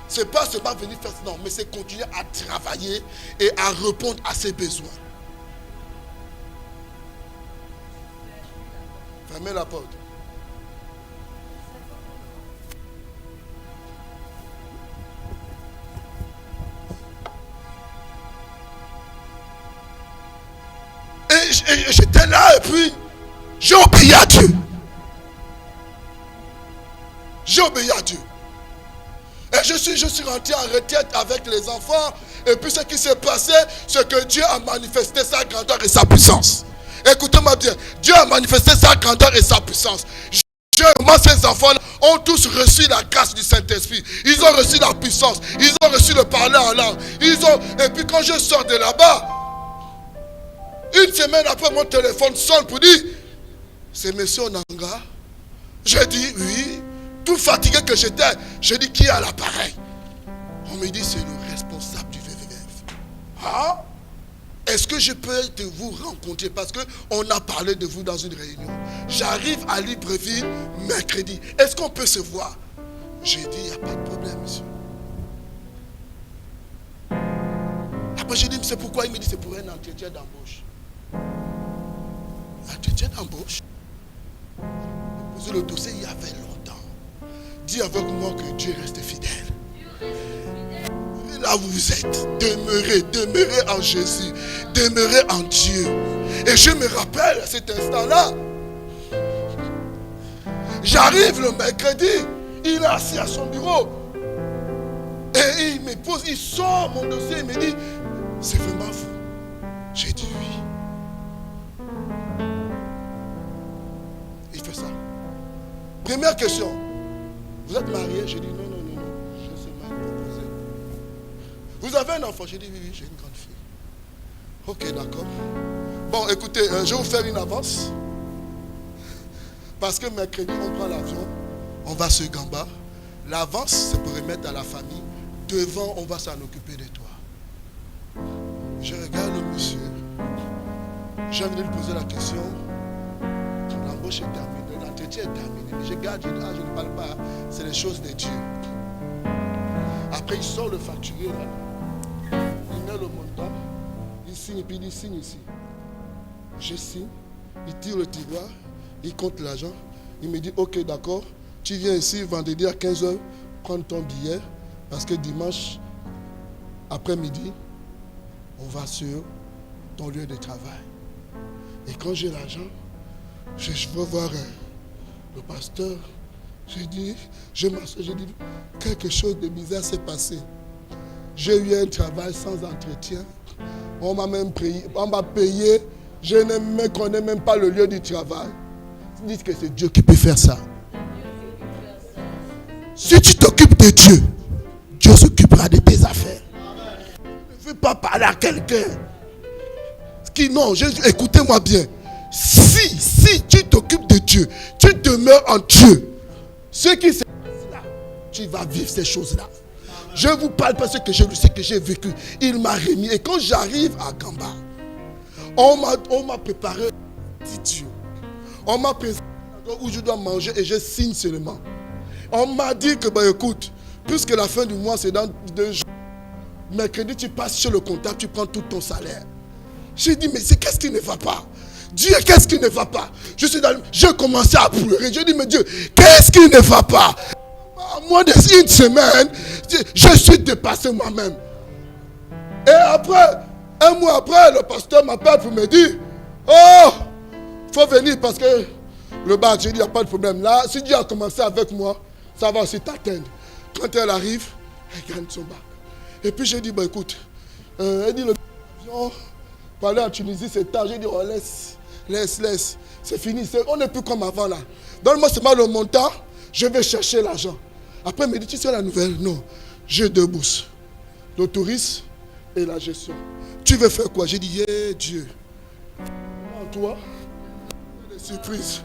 c'est pas seulement venir faire ça, non, mais c'est continuer à travailler et à répondre à ses besoins. Fermez la porte. j'étais là et puis j'ai obéi à Dieu. J'ai obéi à Dieu. Et je suis rentré en retraite avec les enfants. Et puis ce qui s'est passé, c'est que Dieu a manifesté sa grandeur et sa puissance. Écoutez-moi bien. Dieu a manifesté sa grandeur et sa puissance. Moi, ces enfants ont tous reçu la grâce du Saint-Esprit. Ils ont reçu la puissance. Ils ont reçu le parler en langue. Et puis quand je sors de là-bas, une semaine après, mon téléphone sonne pour dire, c'est monsieur Onanga. J'ai dit oui. Tout fatigué que j'étais, j'ai dit, qui est à l'appareil? On me dit, c'est le responsable du VVF. Ah? Est-ce que je peux vous rencontrer? Parce qu'on a parlé de vous dans une réunion. J'arrive à Libreville mercredi. Est-ce qu'on peut se voir? J'ai dit, il n'y a pas de problème, monsieur. Après, j'ai dit, c'est pourquoi? Il me dit, c'est pour un entretien d'embauche. Entretien d'embauche? J'ai posé le dossier, il y avait longtemps. Dis avec moi que Dieu reste fidèle. Et là où vous êtes, demeurez en Jésus, demeurez en Dieu. Et je me rappelle à cet instant-là, j'arrive le mercredi, il est assis à son bureau. Et il me pose, il sort mon dossier, il me dit, c'est vraiment vous? J'ai dit oui. Il fait ça. Première question. Vous êtes marié? J'ai dit non, je suis mal proposé. Vous avez un enfant? J'ai dit oui, j'ai une grande fille. Ok, d'accord. Bon, écoutez, je vais vous faire une avance. Parce que mercredi, on prend l'avion, on va sur Gamba. L'avance, c'est pour remettre à la famille. Devant, on va s'en occuper de toi. Je regarde le monsieur. J'ai envie de lui poser la question. L'embauche est terminée. L'entretien est terminé. Mais je garde, je ne parle pas. C'est les choses de Dieu. Après, il sort le facturier là. Il met le montant. Il signe et puis il signe ici. Je signe. Il tire le tiroir. Il compte l'argent. Il me dit, ok, d'accord. Tu viens ici vendredi à 15h prendre ton billet. Parce que dimanche, après-midi, on va sur ton lieu de travail. Et quand j'ai l'argent, je veux voir le pasteur. J'ai dit, j'ai dit, quelque chose de bizarre s'est passé. J'ai eu un travail sans entretien. On m'a même payé, je ne me connais même pas le lieu du travail. Dites que c'est Dieu qui peut faire ça. Si tu t'occupes de Dieu, Dieu s'occupera de tes affaires. Ne veux pas parler à quelqu'un. Non, écoutez-moi bien. Si tu t'occupes de Dieu, tu demeures en Dieu, ce qui se passe là, tu vas vivre ces choses-là. Je vous parle parce que je sais que j'ai vécu. Il m'a remis. Et quand j'arrive à Gamba, on m'a préparé un petit Dieu. On m'a présenté où je dois manger et je signe seulement. On m'a dit que, écoute, puisque la fin du mois c'est dans 2 jours, mercredi tu passes chez le comptable, tu prends tout ton salaire. J'ai dit, mais qu'est-ce qui ne va pas? Dieu, qu'est-ce qui ne va pas? Je commençais à pleurer. Je dis, mais Dieu, qu'est-ce qui ne va pas? À moins d'une semaine, je suis dépassé moi-même. Et après, un mois après, le pasteur m'appelle pour me dire, oh, il faut venir parce que le bac, j'ai dit, il n'y a pas de problème. Là, si Dieu a commencé avec moi, ça va aussi t'atteindre. Quand elle arrive, elle gagne son bac. Et puis j'ai dit, écoute, elle dit, l'avion, pour aller en Tunisie, c'est tard. J'ai dit, oh, laisse. C'est fini. On n'est plus comme avant là. Donne-moi seulement le montant, je vais chercher l'argent. Après, elle me dit, tu sais la nouvelle? Non, j'ai 2 bourses. Le tourisme et la gestion. Tu veux faire quoi? J'ai dit, Dieu. En toi, des surprises.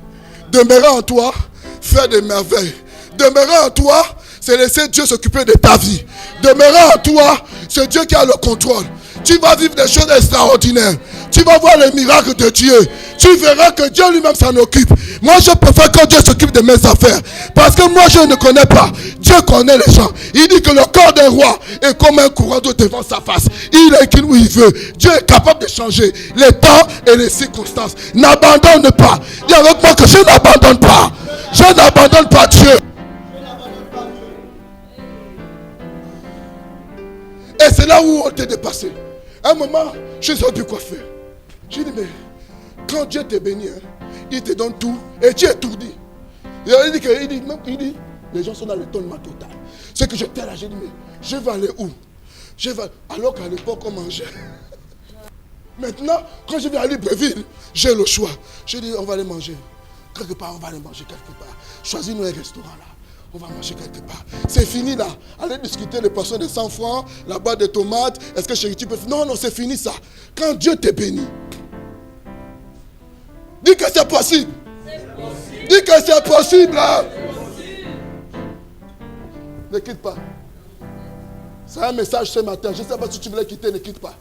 Demeurer en toi, faire des merveilles. Demeurer en toi, c'est laisser Dieu s'occuper de ta vie. Demeurer en toi, c'est Dieu qui a le contrôle. Tu vas vivre des choses extraordinaires. Tu vas voir les miracles de Dieu. Tu verras que Dieu lui-même s'en occupe. Moi, je préfère que Dieu s'occupe de mes affaires. Parce que moi, je ne connais pas. Dieu connaît les gens. Il dit que le corps d'un roi est comme un courant d'eau devant sa face. Il est où il veut. Dieu est capable de changer les temps et les circonstances. N'abandonne pas. Dis avec moi que je n'abandonne pas. Je n'abandonne pas Dieu. Et c'est là où on t'est dépassé. À un moment, je ne savais plus quoi faire. J'ai dit, mais Quand Dieu te bénit, il te donne tout et tu es étourdi. Il dit, les gens sont dans l'étonnement total. C'est que j'étais là, j'ai dit, mais je vais aller où? Alors qu'à l'époque, on mangeait. Maintenant, quand je vais à Libreville, j'ai le choix. Je dis, on va aller manger. Quelque part, on va aller manger quelque part. Choisis-nous un restaurant là. On va manger quelque part. C'est fini là. Allez discuter les poissons de 100 francs, la boîte de tomates. Est-ce que chérie, tu peux faire? Non, c'est fini ça. Quand Dieu te bénit, dis que c'est possible. Dis que c'est possible. Ne quitte pas. C'est un message ce matin. Je ne sais pas si tu voulais quitter, ne quitte pas.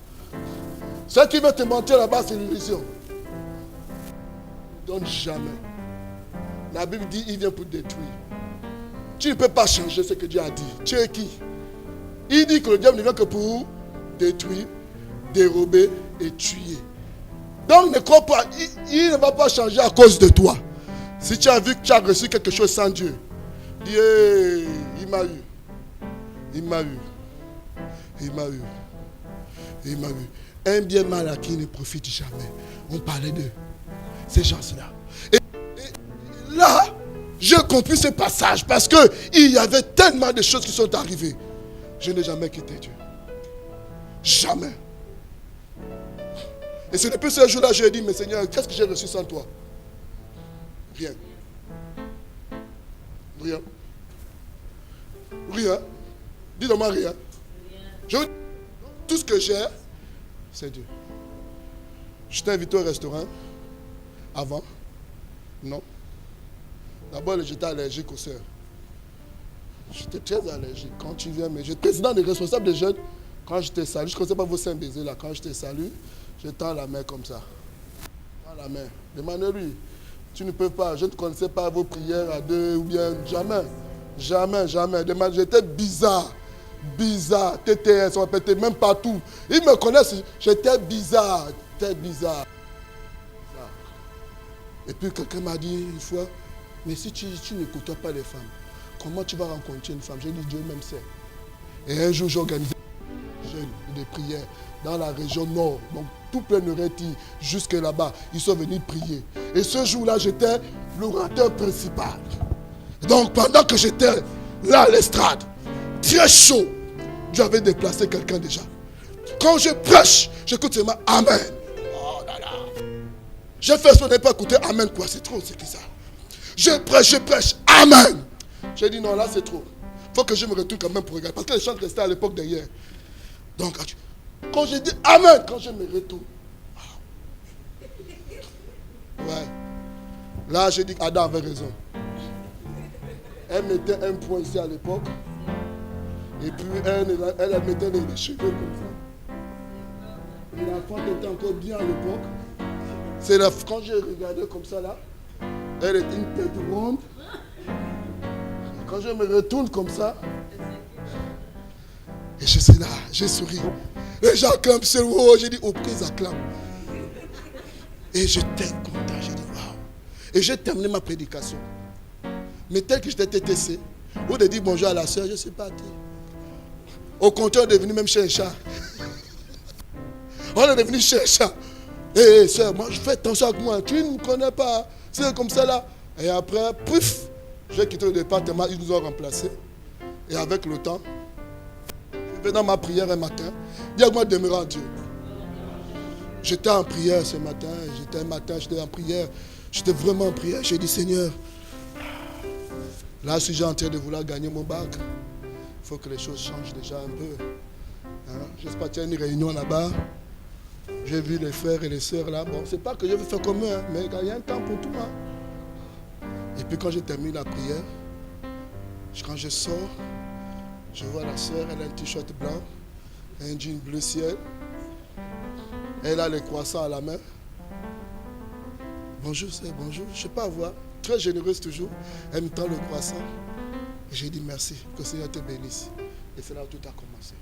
Ce qui veut te mentir là-bas, c'est l'illusion. Ne donne jamais. La Bible dit, il vient pour détruire. Tu ne peux pas changer ce que Dieu a dit. Tu es qui? Il dit que le diable ne vient que pour détruire, dérober et tuer. Donc ne crois pas, il ne va pas changer à cause de toi. Si tu as vu que tu as reçu quelque chose sans Dieu, dis, hey, il m'a eu. Il m'a eu. Il m'a eu. Il m'a eu. Un bien mal acquis ne profite jamais. On parlait de ces gens-là. Et là, j'ai compris ce passage parce qu'il y avait tellement de choses qui sont arrivées. Je n'ai jamais quitté Dieu. Jamais. Et c'est depuis ce jour-là que j'ai dit, mais Seigneur, qu'est-ce que j'ai reçu sans toi? Rien. Rien. Rien. Dis-moi rien. Tout ce que j'ai, c'est Dieu. Je t'ai invité au restaurant. Avant? Non. D'abord, j'étais allergique aux sœurs. J'étais très allergique. Quand tu viens, mais j'étais président des responsables des jeunes. Quand je te salue, je ne connaissais pas vos saints baisers là. Quand je te salue, je tends la main comme ça. Tends la main. Demandez-lui. Tu ne peux pas. Je ne connaissais pas vos prières à deux ou bien. Jamais. Jamais, jamais. J'étais bizarre. Bizarre. TTS, on répétait même partout. Ils me connaissent. J'étais bizarre. J'étais bizarre. Et puis quelqu'un m'a dit une fois, mais si tu n'écoutes pas les femmes, comment tu vas rencontrer une femme? J'ai dit, Dieu même sait. Et un jour, j'ai organisé des prières dans la région nord. Donc, tout Plein-Oreti, jusque là-bas, ils sont venus prier. Et ce jour-là, j'étais l'orateur principal. Donc, pendant que j'étais là à l'estrade, très chaud, Dieu avait déplacé quelqu'un déjà. Quand je prêche, j'écoute seulement Amen. Oh là là. J'ai fait ce qu'on n'a pas écouté Amen, quoi. C'est trop, c'est qui ça? Je prêche, Amen. J'ai dit non, là c'est trop. Il faut que je me retourne quand même pour regarder. Parce que les chants restaient à l'époque derrière. Donc, quand j'ai dit Amen, quand je me retourne. Ouais. Là, j'ai dit qu'Adam avait raison. Elle mettait un point ici à l'époque. Et puis, elle mettait les cheveux comme ça. Et la femme était encore bien à l'époque. C'est là, quand j'ai regardé comme ça là, elle était une tête ronde. Et quand je me retourne comme ça, et je suis là, j'ai souri. Les gens acclament, c'est oh, j'ai dit, oh, pourquoi ils acclament? Et j'étais content, j'ai dit, waouh. Et j'ai terminé ma prédication. Mais tel que j'étais TTC, au lieu de dire bonjour à la soeur, je suis parti. Au contraire, on est devenu même chez un chat. On est devenu chez un chat. Hé, soeur, moi, je fais attention avec moi. Tu ne me connais pas. C'est comme ça là. Et après, pouf, j'ai quitté le département. Ils nous ont remplacés. Et avec le temps, je vais dans ma prière un matin. Dis-moi de demeurer en Dieu. J'étais en prière ce matin. J'étais en prière. J'étais vraiment en prière. J'ai dit, Seigneur, là, je suis en train de vouloir gagner mon bac. Il faut que les choses changent déjà un peu. Hein? J'espère qu'il y a une réunion là-bas. J'ai vu les frères et les sœurs là. Bon, c'est pas que je veux faire comme eux, hein, mais il y a un temps pour tout. Hein. Et puis quand j'ai terminé la prière, quand je sors, je vois la sœur, elle a un t-shirt blanc, un jean bleu ciel. Elle a les croissants à la main. Bonjour, sœur, bonjour. Je ne sais pas voir. Très généreuse toujours. Elle me tend le croissant. Et j'ai dit merci, que le Seigneur te bénisse. Et c'est là où tout a commencé.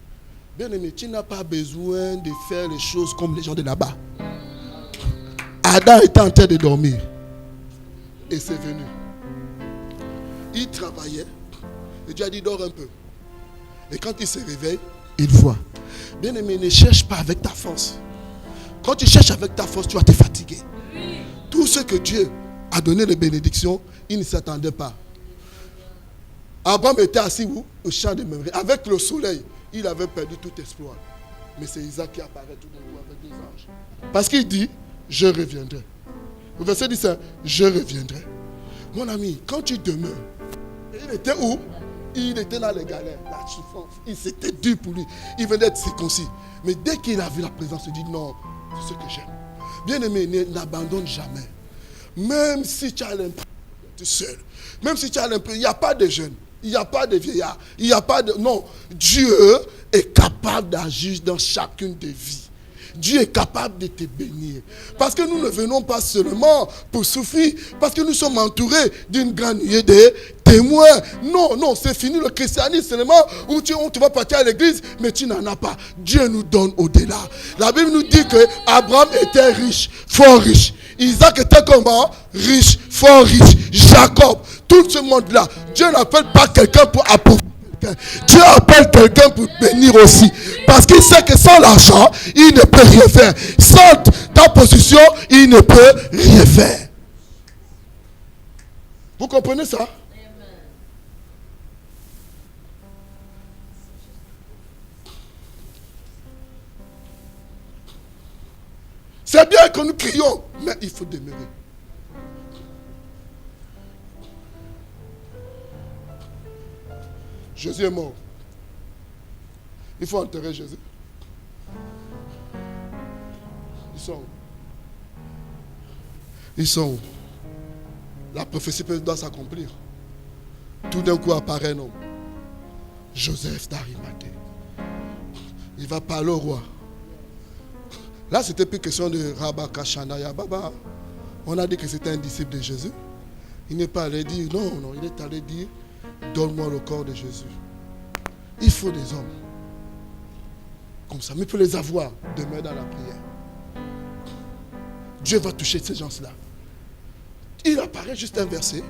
Bien aimé, tu n'as pas besoin de faire les choses comme les gens de là-bas. Adam était en train de dormir. Et c'est venu. Il travaillait. Et Dieu a dit, dors un peu. Et quand il se réveille, il voit. Bien aimé, ne cherche pas avec ta force. Quand tu cherches avec ta force, tu vas te fatiguer. ceux que Dieu a donné les bénédictions, ils ne s'attendaient pas. Abraham était assis où? Au champ de Mamré. Avec le soleil, il avait perdu tout espoir. Mais c'est Isaac qui apparaît tout d'un coup avec 2 anges. Parce qu'il dit, je reviendrai. Le verset dit ça, je reviendrai. Mon ami, quand tu demeures, il était où? Il était dans les galères, la souffrance. C'était dur pour lui. Il venait d'être circoncis. Mais dès qu'il a vu la présence, il dit non, c'est ce que j'aime. Bien-aimé, n'abandonne jamais. Même si tu as l'impression d'être seul, même si tu as l'impression, il n'y a pas de jeunes, il n'y a pas de vieillards, il n'y a pas de... Non, Dieu est capable d'agir dans chacune des vies. Dieu est capable de te bénir. Parce que nous ne venons pas seulement pour souffrir, parce que nous sommes entourés d'une grande nuée de témoins. Non, c'est fini le christianisme seulement où tu vas partir à l'église, mais tu n'en as pas. Dieu nous donne au-delà. La Bible nous dit que Abraham était riche, fort riche. Isaac était comment? Riche, fort riche. Jacob, tout ce monde-là. Dieu n'appelle pas quelqu'un pour appauvrir. Dieu appelle quelqu'un pour bénir aussi. Parce qu'il sait que sans l'argent, il ne peut rien faire. Sans ta position, il ne peut rien faire. Vous comprenez ça? C'est bien que nous crions, mais il faut demeurer. Jésus est mort. Il faut enterrer Jésus. Ils sont où? Ils sont où? La prophétie doit s'accomplir. Tout d'un coup apparaît un homme. Joseph d'Arimathée. Il va parler au roi. Là, c'était plus question de Rabba Kashanaya Baba. On a dit que c'était un disciple de Jésus. Il n'est pas allé dire, non, il est allé dire, donne-moi le corps de Jésus. Il faut des hommes comme ça, mais pour les avoir, demeure dans la prière. Dieu va toucher ces gens-là. Il apparaît juste un verset.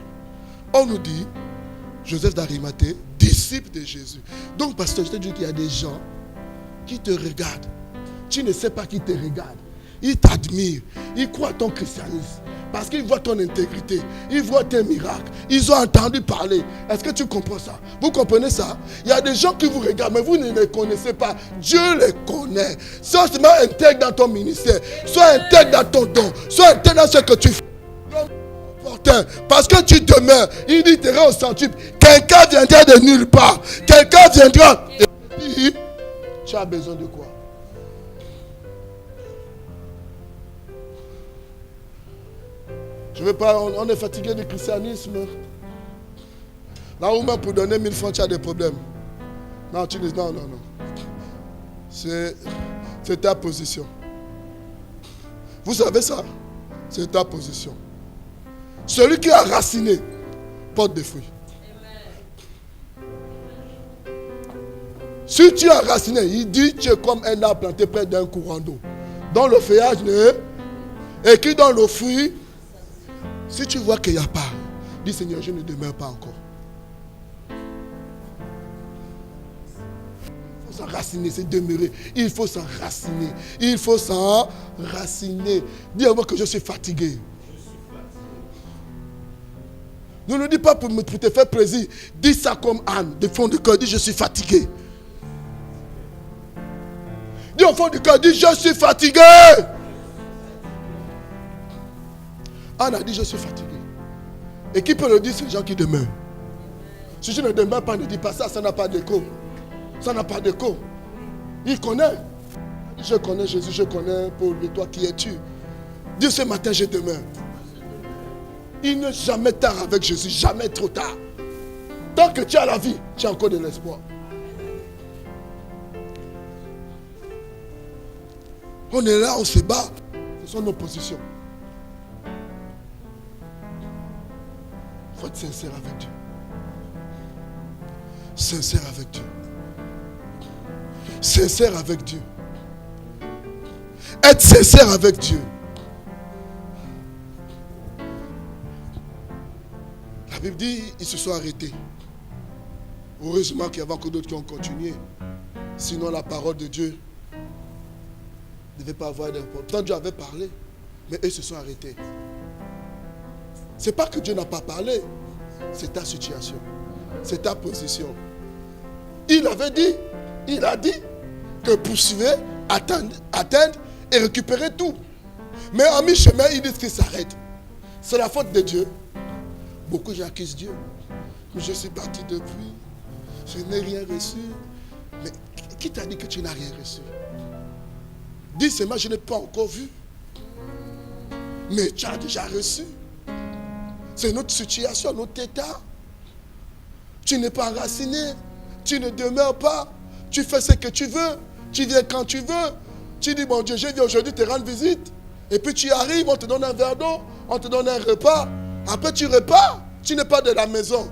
On nous dit, Joseph d'Arimathée, disciple de Jésus. Donc, pasteur, je te dis qu'il y a des gens qui te regardent. Tu ne sais pas qui te regarde. Ils t'admirent. Ils croient à ton christianisme. Parce qu'ils voient ton intégrité. Ils voient tes miracles. Ils ont entendu parler. Est-ce que tu comprends ça? Vous comprenez ça? Il y a des gens qui vous regardent, mais vous ne les connaissez pas. Dieu les connaît. Sois seulement intègre dans ton ministère. Sois intègre dans ton don. Sois intègre dans ce que tu fais. Parce que tu demeures. Il dit, tu iras au centuple. Quelqu'un viendra de nulle part. Quelqu'un viendra. Et dit, tu as besoin de quoi? Je veux pas, on est fatigué du christianisme. Là où même pour donner 1000 francs, tu as des problèmes. Non, tu dis non. C'est ta position. Vous savez ça? C'est ta position. Celui qui a raciné porte des fruits. Si tu as raciné, il dit tu es comme un arbre planté près d'un courant d'eau, dont le feuillage et qui donne le fruit. Si tu vois qu'il n'y a pas, dis Seigneur, je ne demeure pas encore. Il faut s'enraciner, c'est demeurer. Il faut s'enraciner. Il faut s'enraciner. Dis-moi que je suis fatigué. Ne dis pas pour te faire plaisir. Dis ça comme Anne, du fond du cœur. Dis je suis fatigué. Dis au fond du cœur, dis je suis fatigué. Anne a dit je suis fatigué. Et qui peut le dire? C'est les gens qui demeurent. Si je ne demeure pas, ne dis pas ça, ça n'a pas d'écho. Ça n'a pas d'écho. Il connaît. Je connais Jésus, je connais Paul, mais toi qui es-tu? Dis ce matin je demeure. Il n'est jamais tard avec Jésus, jamais trop tard. Tant que tu as la vie, tu as encore de l'espoir. On est là, on se bat. Ce sont nos positions. Il faut être sincère avec Dieu. Sincère avec Dieu. Sincère avec Dieu. Être sincère avec Dieu. La Bible dit ils se sont arrêtés. Heureusement qu'il y avait encore d'autres qui ont continué. Sinon la parole de Dieu ne devait pas avoir d'importance. Pourtant Dieu avait parlé, mais eux se sont arrêtés. Ce n'est pas que Dieu n'a pas parlé. C'est ta situation. C'est ta position. Il avait dit, il a dit que poursuivez, atteindre et récupérer tout. Mais en mi-chemin, il dit qu'il s'arrête. C'est la faute de Dieu. Beaucoup j'accuse Dieu. Je suis parti depuis. Je n'ai rien reçu. Mais qui t'a dit que tu n'as rien reçu? Dis seulement, je n'ai pas encore vu. Mais tu as déjà reçu. C'est notre situation, notre état. Tu n'es pas enraciné. Tu ne demeures pas. Tu fais ce que tu veux. Tu viens quand tu veux. Tu dis, bon Dieu, je viens aujourd'hui te rendre visite. Et puis tu arrives, on te donne un verre d'eau, on te donne un repas. Après tu repars. Tu n'es pas de la maison.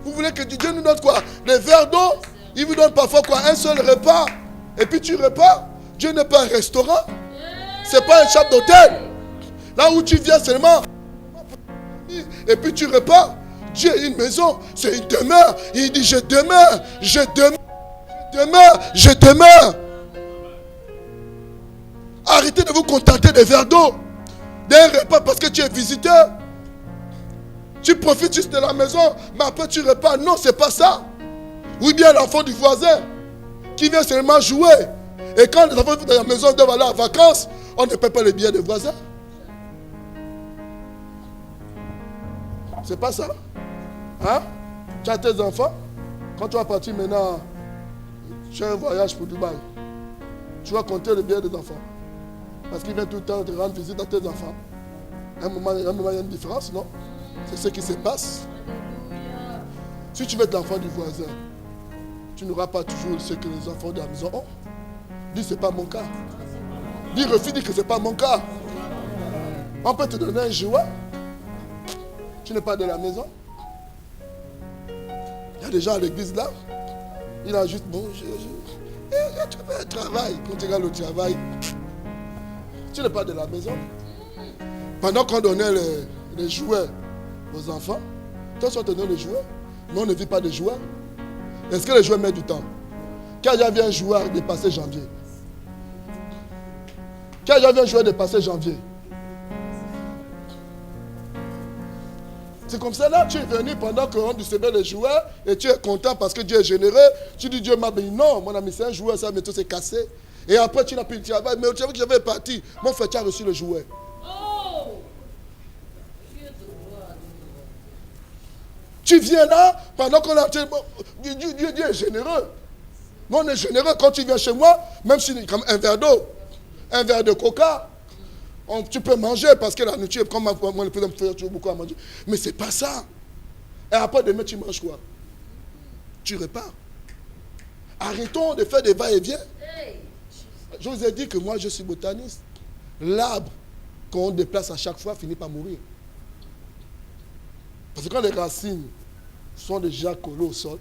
Vous voulez que Dieu nous donne quoi? Les verres d'eau. Il vous donne parfois quoi? Un seul repas. Et puis tu repars. Dieu n'est pas un restaurant. Ce n'est pas un chambre d'hôtel. Là où tu viens seulement. Et puis tu repars. Dieu a une maison. C'est une demeure. Il dit je demeure. Je demeure. Je demeure. Je demeure. Arrêtez de vous contenter des verres d'eau. D'un repas parce que tu es visiteur. Tu profites juste de la maison. Mais après tu repars. Non, c'est pas ça. Ou bien l'enfant du voisin. Qui vient seulement jouer. Et quand les enfants de la maison doivent aller en vacances, on ne paie pas les billets des voisins. C'est pas ça. Hein? Tu as tes enfants. Quand tu vas partir maintenant, tu as un voyage pour Dubaï. Tu vas compter les billets des enfants. Parce qu'ils viennent tout le temps te rendre visite à tes enfants. À un moment, il y a une différence, non? C'est ce qui se passe. Si tu veux être l'enfant du voisin, tu n'auras pas toujours ce que les enfants de la maison ont. Dis, c'est pas mon cas. Dis, refuse, dis que c'est pas mon cas. On peut te donner un jouet. Tu n'es pas de la maison. Il y a des gens à l'église là. Il a juste, bon, tu fais un travail. Quand tu regardes le travail, tu n'es pas de la maison. Pendant qu'on donnait les jouets aux enfants, toi, tu donnes les jouets, mais on ne vit pas de jouets. Est-ce que les jouets mettent du temps? Quand il y avait un jouet dépassé janvier. Quand il y avait un jouet dépassé janvier. C'est comme ça là, tu es venu pendant qu'on distribuait les jouets et tu es content parce que Dieu est généreux. Tu dis Dieu m'a béni. Non, mon ami, c'est un jouet, ça, mais tout s'est cassé. Et après, tu n'as plus le travail. Mais le travail que j'avais parti, mon frère, tu as reçu le jouet. Tu viens là, pendant qu'on a... Dieu est généreux. Nous, on est généreux quand tu viens chez moi, même si comme un verre d'eau, un verre de coca, tu peux manger parce que la nourriture, comme moi, le président me fait toujours beaucoup à manger. Mais ce n'est pas ça. Et après, demain, tu manges quoi? Tu repars. Arrêtons de faire des va-et-vient. Je vous ai dit que moi, je suis botaniste. L'arbre qu'on déplace à chaque fois finit par mourir. Parce que quand les racines sont déjà collées au sol,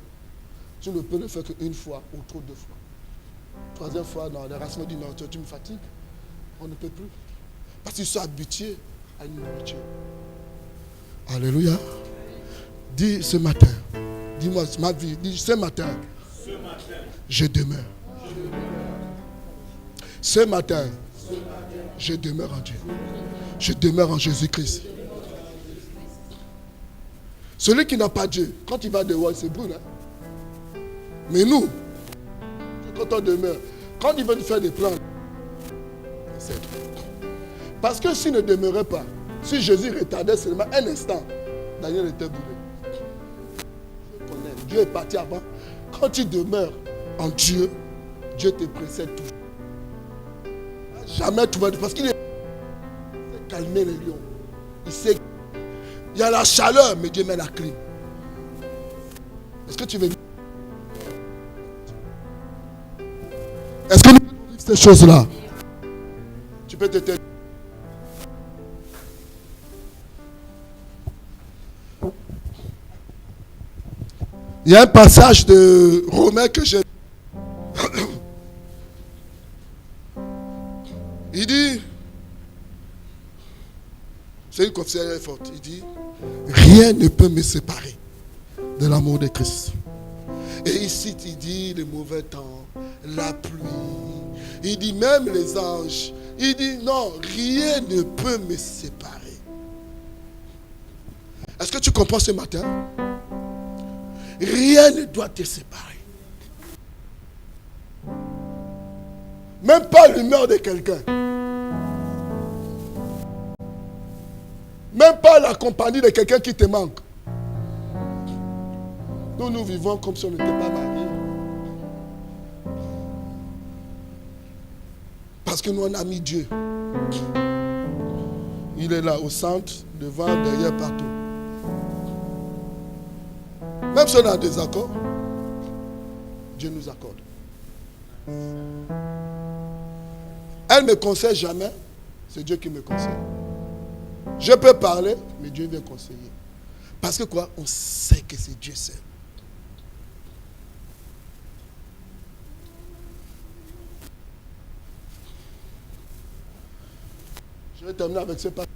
tu ne peux le faire qu'une fois ou trop deux fois. Troisième fois, non, les racines disent non, tu me fatigues. On ne peut plus. Parce qu'ils sont habitués à une nourriture. Alléluia. Dis ce matin, dis-moi ma vie, dis ce matin, je demeure. Ce matin, je demeure en Dieu. Je demeure en Jésus-Christ. Celui qui n'a pas Dieu, quand il va dehors, il se brûle. Hein? Mais nous, quand on demeure, quand il veut nous faire des plans, c'est parce que s'il ne demeurait pas, si Jésus retardait seulement un instant, Daniel était brûlé. Dieu est parti avant. Quand tu demeures en Dieu, Dieu te précède toujours. Jamais trouver, parce qu'il sait calmer les lions. Il sait. Il y a la chaleur, mais Dieu met la clim. Est-ce que tu veux dire? Est-ce que nous pouvons vivre ces choses-là? Tu peux te taire. Il y a un passage de Romains que j'ai. Il dit, c'est une confession forte, il dit, rien ne peut me séparer de l'amour de Christ. Et ici, il dit les mauvais temps, la pluie, il dit même les anges, il dit non, rien ne peut me séparer. que tu comprends ce matin? Rien ne doit te séparer. Même pas l'humeur de quelqu'un. Même pas la compagnie de quelqu'un qui te manque. Nous vivons comme si on n'était pas mariés. Parce que nous, on a mis Dieu. Il est là au centre, devant, derrière, partout. Même si on a des accords, Dieu nous accorde. Elle ne me conseille jamais, c'est Dieu qui me conseille. Je peux parler, mais Dieu vient conseiller. Parce que quoi? On sait que c'est Dieu seul. Je vais terminer avec ce passage.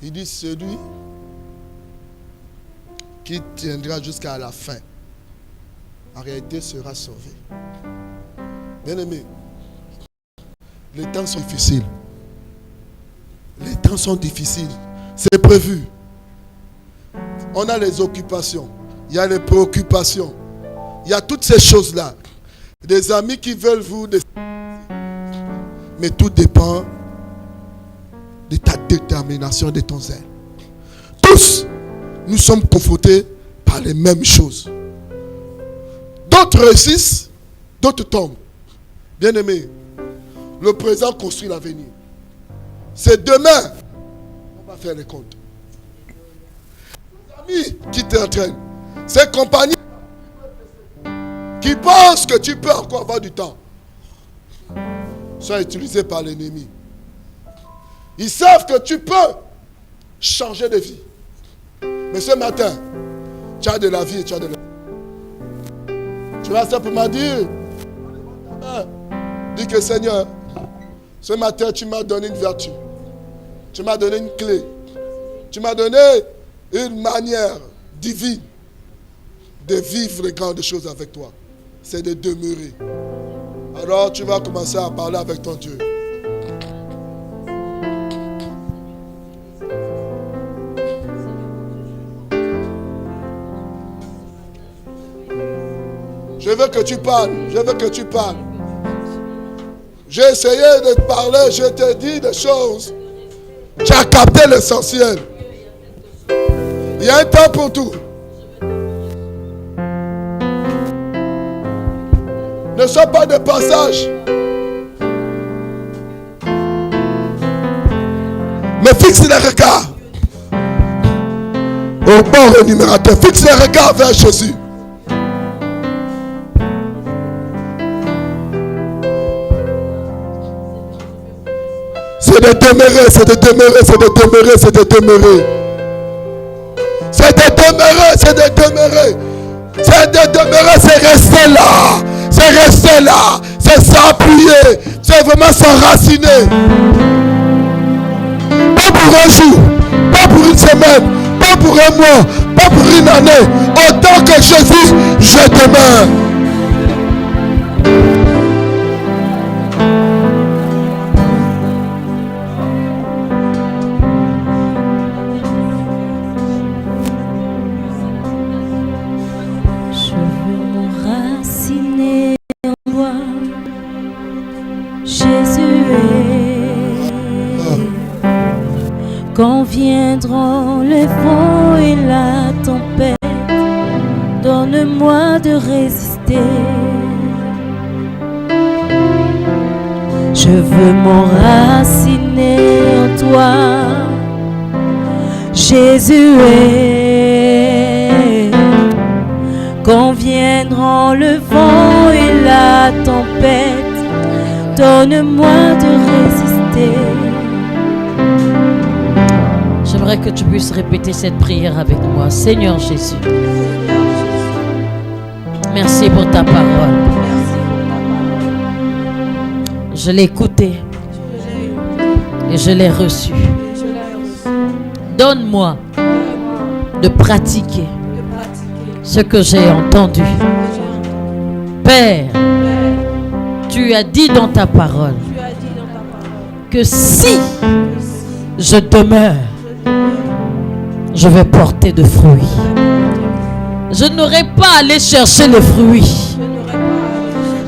Il dit, celui qui tiendra jusqu'à la fin, en réalité sera sauvé. Bien-aimé, les temps sont difficiles. Les temps sont difficiles. C'est prévu. On a les occupations. Il y a les préoccupations. Il y a toutes ces choses-là. Des amis qui veulent vous... Mais tout dépend de ta détermination, de ton zèle. Tous, nous sommes confrontés par les mêmes choses. D'autres réussissent, d'autres tombent. Bien-aimés, le présent construit l'avenir. C'est demain on va faire les comptes. Les amis qui t'entraînent, ces compagnies qui pensent que tu peux encore avoir du temps, sont utilisés par l'ennemi. Ils savent que tu peux changer de vie. Mais ce matin, tu as de la vie et tu as de la vie. Tu vas simplement dire, dis que Seigneur, ce matin tu m'as donné une vertu. Tu m'as donné une clé. Tu m'as donné une manière divine de vivre les grandes choses avec toi. C'est de demeurer. Alors tu vas commencer à parler avec ton Dieu. Je veux que tu parles. Je veux que tu parles. J'ai essayé de te parler. Je t'ai dit des choses. Tu as capté l'essentiel. Il y a un temps pour tout. Ne sois pas de passage. Mais fixe les regards au bon rémunérateur. Fixe les regards vers Jésus. C'est de demeurer, c'est de demeurer, c'est de demeurer, c'est de demeurer. C'est de demeurer, c'est de demeurer. C'est de demeurer, c'est rester là. C'est rester là. C'est s'appuyer. C'est vraiment s'enraciner. Pas pour un jour, pas pour une semaine, pas pour un mois, pas pour une année. Autant que Jésus, je demeure. Quand viendront les vents et la tempête, donne-moi de résister. Je veux m'enraciner en toi, Jésus. Quand viendront le vent et la tempête, donne-moi de résister. J'aimerais que tu puisses répéter cette prière avec moi. Seigneur Jésus, merci pour ta parole. Je l'ai écoutée et je l'ai reçue. Donne-moi de pratiquer ce que j'ai entendu. Père, tu as dit dans ta parole que si je demeure je vais porter de fruits. Je n'aurai pas à aller chercher les fruits,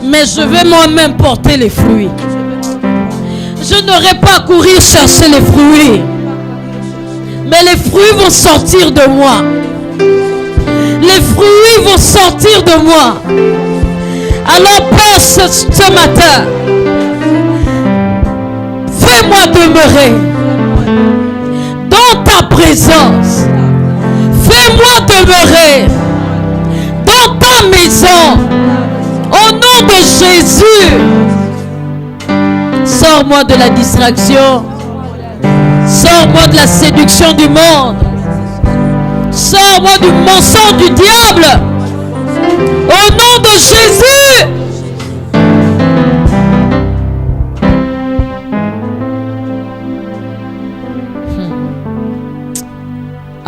mais je vais moi-même porter les fruits. Je n'aurai pas à courir chercher les fruits, mais les fruits vont sortir de moi. Les fruits vont sortir de moi. Alors Père, ce matin, fais-moi demeurer dans ta présence. Fais-moi demeurer dans ta maison. Au nom de Jésus, sors-moi de la distraction. Sors-moi de la séduction du monde. Sors-moi du mensonge du diable. Au nom de Jésus.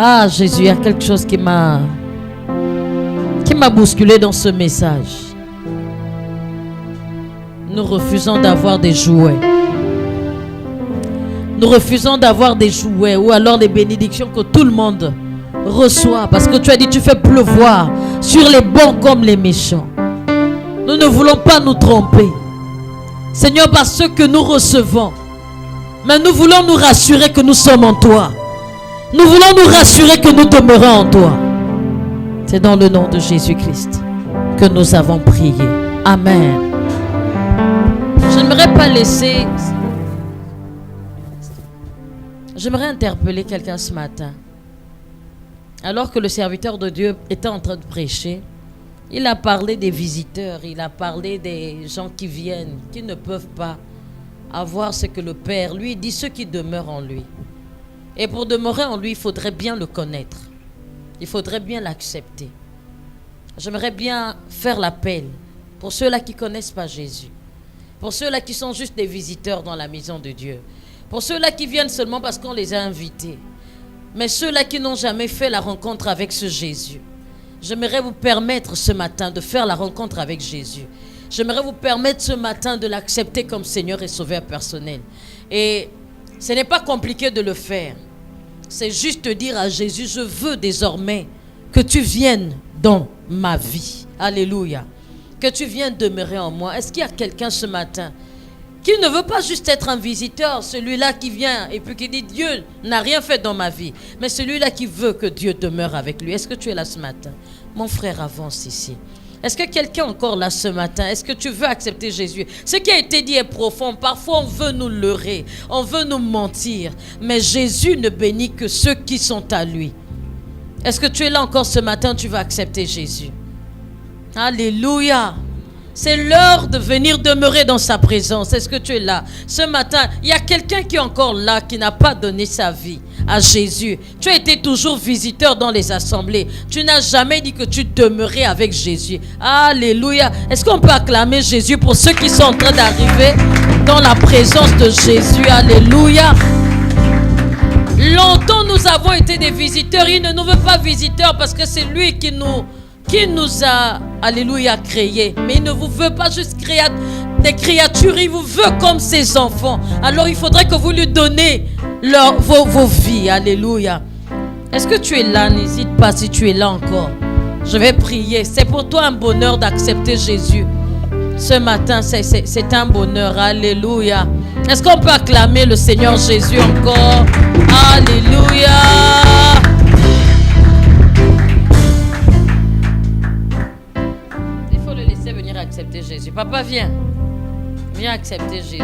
Ah, Jésus, il y a quelque chose qui m'a bousculé dans ce message. Nous refusons d'avoir des jouets. Nous refusons d'avoir des jouets ou alors des bénédictions que tout le monde reçoit. Parce que tu as dit, tu fais pleuvoir sur les bons comme les méchants. Nous ne voulons pas nous tromper, Seigneur, par ce que nous recevons. Mais nous voulons nous rassurer que nous sommes en toi. Nous voulons nous rassurer que nous demeurons en toi. C'est dans le nom de Jésus-Christ que nous avons prié. Amen. Je n'aimerais pas laisser... J'aimerais interpeller quelqu'un ce matin. Alors que le serviteur de Dieu était en train de prêcher, il a parlé des visiteurs, il a parlé des gens qui viennent, qui ne peuvent pas avoir ce que le Père, lui, dit ceux qui demeurent en lui. Et pour demeurer en lui, il faudrait bien le connaître. Il faudrait bien l'accepter. J'aimerais bien faire l'appel pour ceux-là qui ne connaissent pas Jésus. Pour ceux-là qui sont juste des visiteurs dans la maison de Dieu. Pour ceux-là qui viennent seulement parce qu'on les a invités. Mais ceux-là qui n'ont jamais fait la rencontre avec ce Jésus. J'aimerais vous permettre ce matin de faire la rencontre avec Jésus. J'aimerais vous permettre ce matin de l'accepter comme Seigneur et Sauveur personnel. Et ce n'est pas compliqué de le faire. C'est juste de dire à Jésus, je veux désormais que tu viennes dans ma vie. Alléluia. Que tu viennes demeurer en moi. Est-ce qu'il y a quelqu'un ce matin qui ne veut pas juste être un visiteur, celui-là qui vient et puis qui dit Dieu n'a rien fait dans ma vie, mais celui-là qui veut que Dieu demeure avec lui? Est-ce que tu es là ce matin? Mon frère, avance ici. Est-ce que quelqu'un est encore là ce matin? Est-ce que tu veux accepter Jésus? Ce qui a été dit est profond. Parfois, on veut nous leurrer, on veut nous mentir. Mais Jésus ne bénit que ceux qui sont à lui. Est-ce que tu es là encore ce matin? Tu veux accepter Jésus? Alléluia. C'est l'heure de venir demeurer dans sa présence. Est-ce que tu es là? Ce matin, il y a quelqu'un qui est encore là, qui n'a pas donné sa vie à Jésus. Tu as été toujours visiteur dans les assemblées. Tu n'as jamais dit que tu demeurais avec Jésus. Alléluia. Est-ce qu'on peut acclamer Jésus pour ceux qui sont en train d'arriver dans la présence de Jésus? Alléluia. Longtemps, nous avons été des visiteurs. Il ne nous veut pas visiteurs parce que c'est lui qui nous a, alléluia, créés. Mais il ne vous veut pas juste des créatures, il vous veut comme ses enfants. Alors il faudrait que vous lui donnez vos vies, alléluia. Est-ce que tu es là? N'hésite pas si tu es là encore. Je vais prier. C'est pour toi un bonheur d'accepter Jésus. Ce matin, c'est un bonheur, alléluia. Est-ce qu'on peut acclamer le Seigneur Jésus encore? Alléluia. Accepter Jésus. Papa, viens. Viens accepter Jésus.